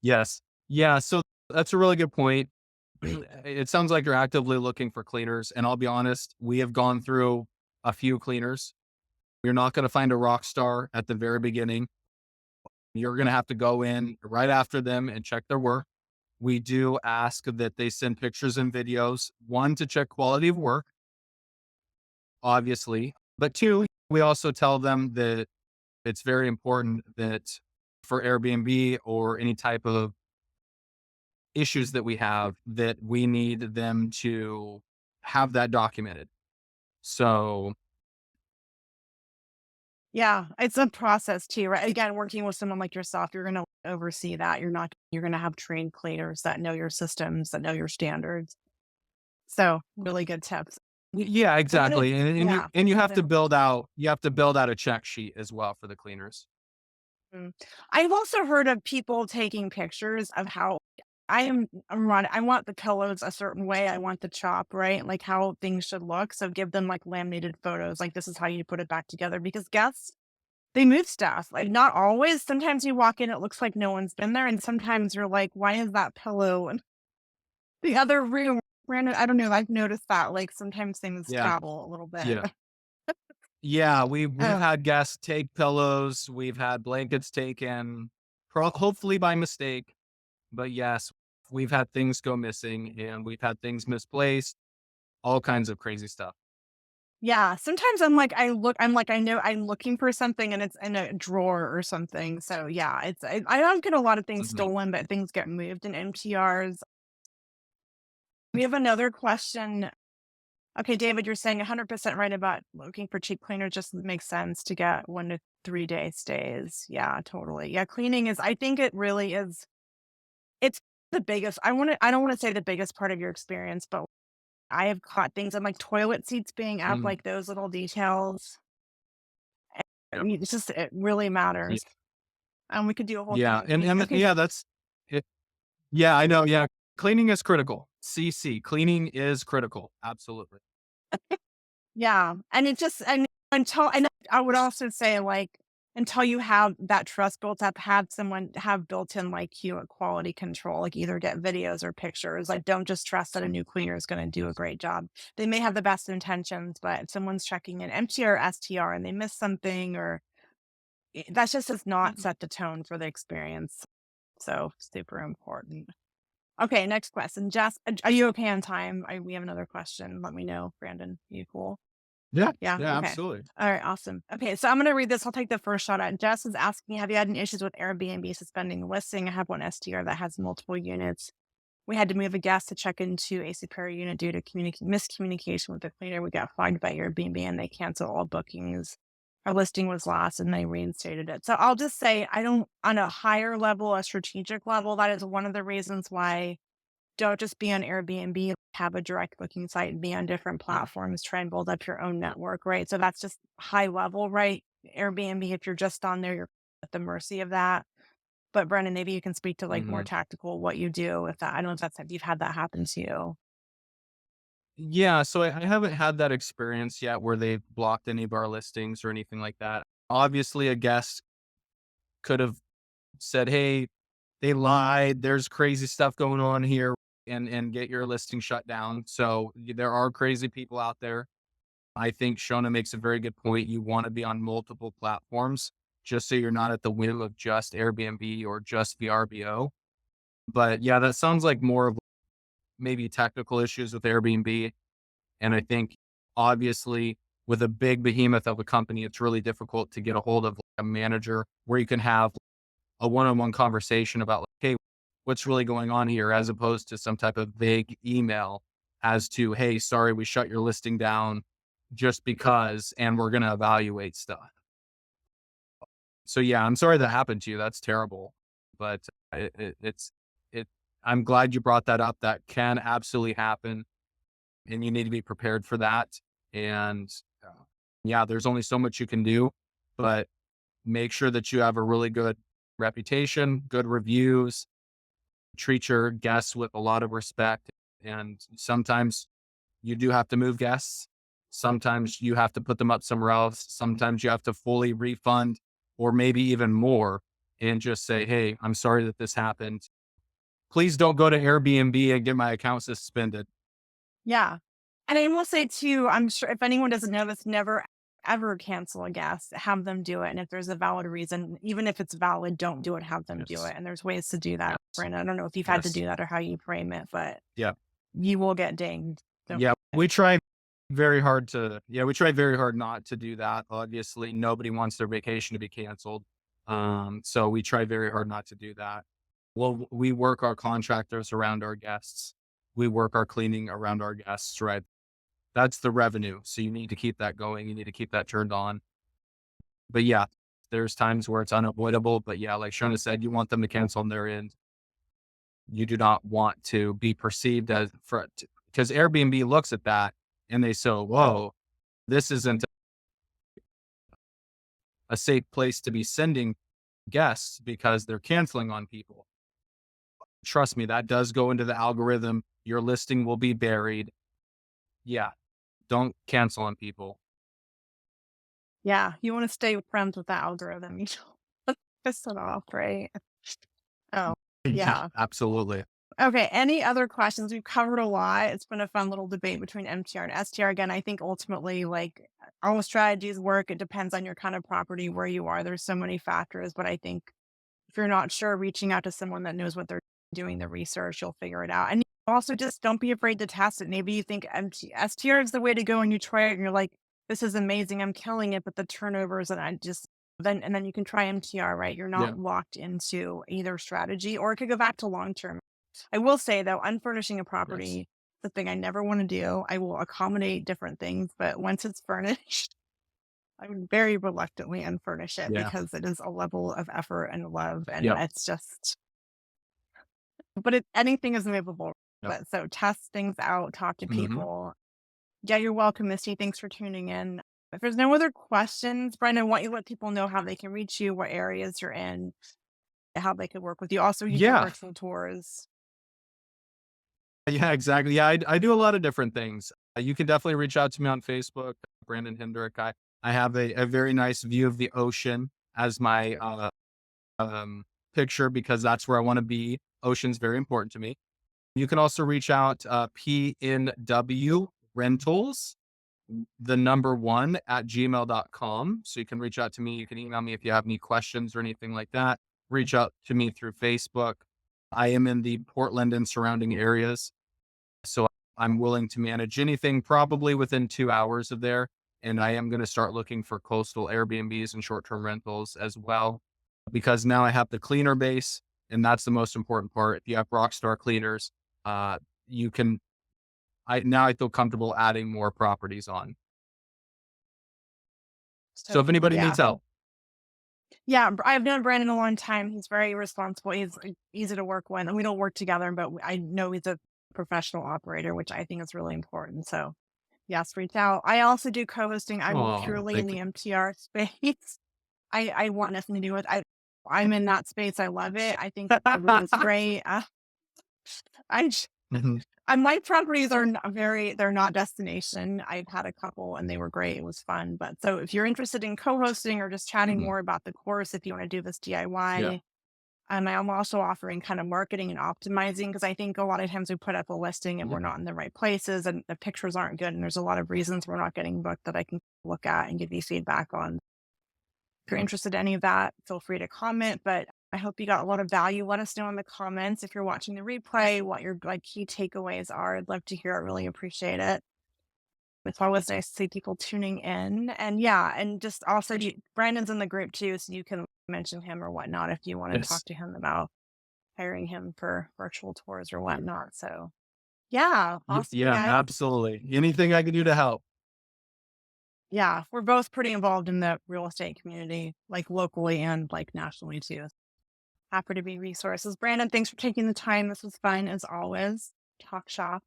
Yes. Yeah. So that's a really good point. It sounds like you're actively looking for cleaners. And I'll be honest, we have gone through a few cleaners. You're not going to find a rock star at the very beginning. You're going to have to go in right after them and check their work. We do ask that they send pictures and videos, one, to check quality of work, obviously, but two, we also tell them that it's very important that for Airbnb or any type of issues that we have, that we need them to have that documented. So, Yeah, it's a process too, right? Again, working with someone like yourself, you're going to oversee that. You're going to have trained cleaners that know your systems, that know your standards. So, really good tips. yeah, I want to, exactly. yeah. And the- you have to build out a check sheet as well for the cleaners. mm. I've also heard of people taking pictures of how I want the pillows a certain way. I want the chop, right? Like how things should look. So give them like laminated photos. Like this is how you put it back together because guests they move stuff, like, not always. Sometimes you walk in, it looks like no one's been there, and sometimes you're like, "Why is that pillow in the other room?" Random I don't know, I've noticed that, like, sometimes things Yeah. travel a little bit. Yeah. Yeah, we've Oh, had guests take pillows, we've had blankets taken, hopefully by mistake, but yes, we've had things go missing and we've had things misplaced, all kinds of crazy stuff. yeah, sometimes I'm like, I know I'm looking for something and it's in a drawer or something, so, yeah, I don't get a lot of things Mhm. stolen, but things get moved in MTRs. We have another question. Okay, David, you're saying 100% right about looking for cheap cleaner just makes sense to get 1 to 3-day stays. Yeah, totally. Yeah, cleaning is I think it really is it's the biggest I don't wanna say the biggest part of your experience, but I have caught things on, like, toilet seats being up, Mhm. like, those little details. Yep. It's just it really Ye matters. We could do a whole thing yeah, on cleaning. and Okay. yeah, that's it. Yeah, I know, yeah. Cleaning is critical. CC, cleaning is critical. Absolutely. Yeah, and it just and until and I would also say, like, until you have that trust built up, have someone have built-in, like, quality control, like, either get videos or pictures, like, don't just trust that a new cleaner is gonna do a great job. They may have the best intentions, but if someone's checking in MT or STR and they miss something or That just does not set the tone for the experience. So super important. Okay, next question. Jess, are you okay on time? We have another question. Let me know, Brandon. You cool? Yeah. Yeah. Yeah, Okay. absolutely. All right. Awesome. Okay. So I'm going to read this. I'll take the first shot at it. Jess is asking, have you had any issues with Airbnb suspending the listing? I have one STR that has multiple units. We had to move a guest to check into a superior unit due to miscommunication with the cleaner. We got flagged by Airbnb and they canceled all bookings. Our listing was lost and they reinstated it. So I'll just say, I don't, on a higher level, a strategic level, that is one of the reasons why don't just be on Airbnb, have a direct booking site and be on different platforms, try and build up your own network, right? So that's just high level, right? Airbnb, if you're just on there, you're at the mercy of that. But Brennan, maybe you can speak to like more Mhm. tactical what you do with that. I don't know if that's if you've had that happen to you. Yeah, so I haven't had that experience yet where they've blocked any of our listings or anything like that. Obviously, a guest could have said, "Hey, they lied. There's crazy stuff going on here," and get your listing shut down. So there are crazy people out there. I think Shona makes a very good point. You want to be on multiple platforms just so you're not at the whim of just Airbnb or just VRBO. But yeah, that sounds like more of maybe technical issues with Airbnb. And I think obviously with a big behemoth of a company, it's really difficult to get a hold of a manager where you can have a one-on-one conversation about like, hey, what's really going on here, as opposed to some type of vague email as to, hey, sorry, we shut your listing down just because, and we're going to evaluate stuff. So yeah, I'm sorry that happened to you. That's terrible. But it, I'm glad you brought that up. That can absolutely happen and you need to be prepared for that. And yeah, there's only so much you can do, but make sure that you have a really good reputation, good reviews, treat your guests with a lot of respect. And sometimes you do have to move guests. Sometimes you have to put them up somewhere else. Sometimes you have to fully refund or maybe even more and just say, hey, I'm sorry that this happened. Please don't go to Airbnb and get my account suspended. Yeah. And I will say too, I'm sure if anyone doesn't know this, never ever cancel a guest. Have them do it. And if there's a valid reason, even if it's valid, don't do it, have them do Yes. it. And there's ways to do that. Yes. Brandon, I don't know if you've had to Yes. do that or how you frame it, but Yeah. you will get dinged. Don't Yeah, we try very hard to we try very hard not to do that. Obviously, nobody wants their vacation to be canceled. So we try very hard not to do that. Well, we work our contractors around our guests. We work our cleaning around our guests, right? That's the revenue. So you need to keep that going. You need to keep that turned on. But yeah, there's times where it's unavoidable. But yeah, like Shona said, you want them to cancel on their end. You do not want to be perceived as for because Airbnb looks at that and they say, whoa, this isn't a safe place to be sending guests because they're canceling on people. Trust me, that does go into the algorithm. Your listing will be buried. Yeah, don't cancel on people. Yeah, you want to stay friends with the algorithm. You don't piss it off, right? Oh, Yeah, yeah. absolutely. Okay. Any other questions? We've covered a lot. It's been a fun little debate between MTR and STR. Again, I think ultimately, like all strategies work. It depends on your kind of property, where you are. There's so many factors, but I think if you're not sure, reaching out to someone that knows what they're doing the research, you'll figure it out. And also just don't be afraid to test it. Maybe you think STR is the way to go and you try it and you're like, this is amazing. I'm killing it. But the turnovers and I just then you can try MTR, right? You're Yeah. not locked into either strategy or it could go back to long term. I will say though, unfurnishing a Yes. property, the thing I never want to do. I will accommodate different things, but once it's furnished, I would very reluctantly unfurnish it Yeah. because it is a level of effort and love, and Yep. it's just. But anything is movable. Yep. But so test things out, talk to Hmm. people. Yeah, you're welcome, Misty. Thanks for tuning in. If there's no other questions, Brian, I want you to let people know how they can reach you, what areas you're in, how they could work with you. Also, you do Yeah. virtual tours. Yeah, exactly. Yeah, I do a lot of different things. You can definitely reach out to me on Facebook, Brandon Hendrick. I have a very nice view of the ocean as my um, picture because that's where I want to be. Ocean's very important to me. You can also reach out PNW Rentals the number one at gmail.com. So you can reach out to me. You can email me if you have any questions or anything like that. Reach out to me through Facebook. I am in the Portland and surrounding areas. So I'm willing to manage anything probably within 2 hours of there. And I am going to start looking for coastal Airbnbs and short term rentals as well, because now I have the cleaner base. And that's the most important part. If you have rockstar cleaners, you can, now I feel comfortable adding more properties on. So So if anybody yeah. needs help, Yeah, I've known Branden a long time. He's very responsible. He's easy to work with, and we don't work together, but I know he's a professional operator, which I think is really important. So, yes, reach out. I also do co-hosting. I'm oh, purely in thank the you. MTR space. I want nothing to do with. I'm in that space. I love it. I think everyone's great. I Mhm, my properties are not they're not destination. I've had a couple and they were great. It was fun. But so if you're interested in co-hosting or just chatting mhm. more about the course, if you want to do this Yeah. DIY, I'm also offering kind of marketing and optimizing, because I think a lot of times we put up a listing and Yeah. we're not in the right places and the pictures aren't good. And there's a lot of reasons we're not getting booked that I can look at and give you feedback on. If you're interested in any of that, feel free to comment. But I hope you got a lot of value. Let us know in the comments if you're watching the replay what your like key takeaways are. I'd love to hear it. Really appreciate it. It's always nice to see people tuning in. And yeah, and just also Brandon's in the group too, so you can mention him or whatnot if you want to Yes. talk to him about hiring him for virtual tours or whatnot. So yeah, awesome Yeah, guys. absolutely. Anything I can do to help. Yeah, we're both pretty involved in the real estate community, like locally and like nationally too. Happy to be resources. Branden, thanks for taking the time. This was fun as always. Talk shop.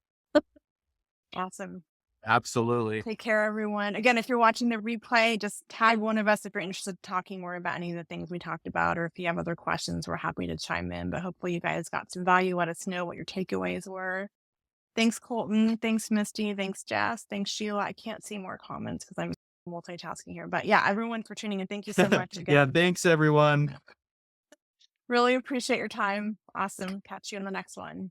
Awesome. Absolutely. Take care, everyone. Again, if you're watching the replay, just tag one of us if you're interested in talking more about any of the things we talked about, or if you have other questions, we're happy to chime in. But hopefully you guys got some value. Let us know what your takeaways were. Thanks, Colton. Thanks, Misty. Thanks, Jess. Thanks, Sheila. I can't see more comments because I'm multitasking here. But yeah, everyone for tuning in. Thank you so much again. Yeah, thanks everyone. Really appreciate your time. Awesome. Catch you in the next one.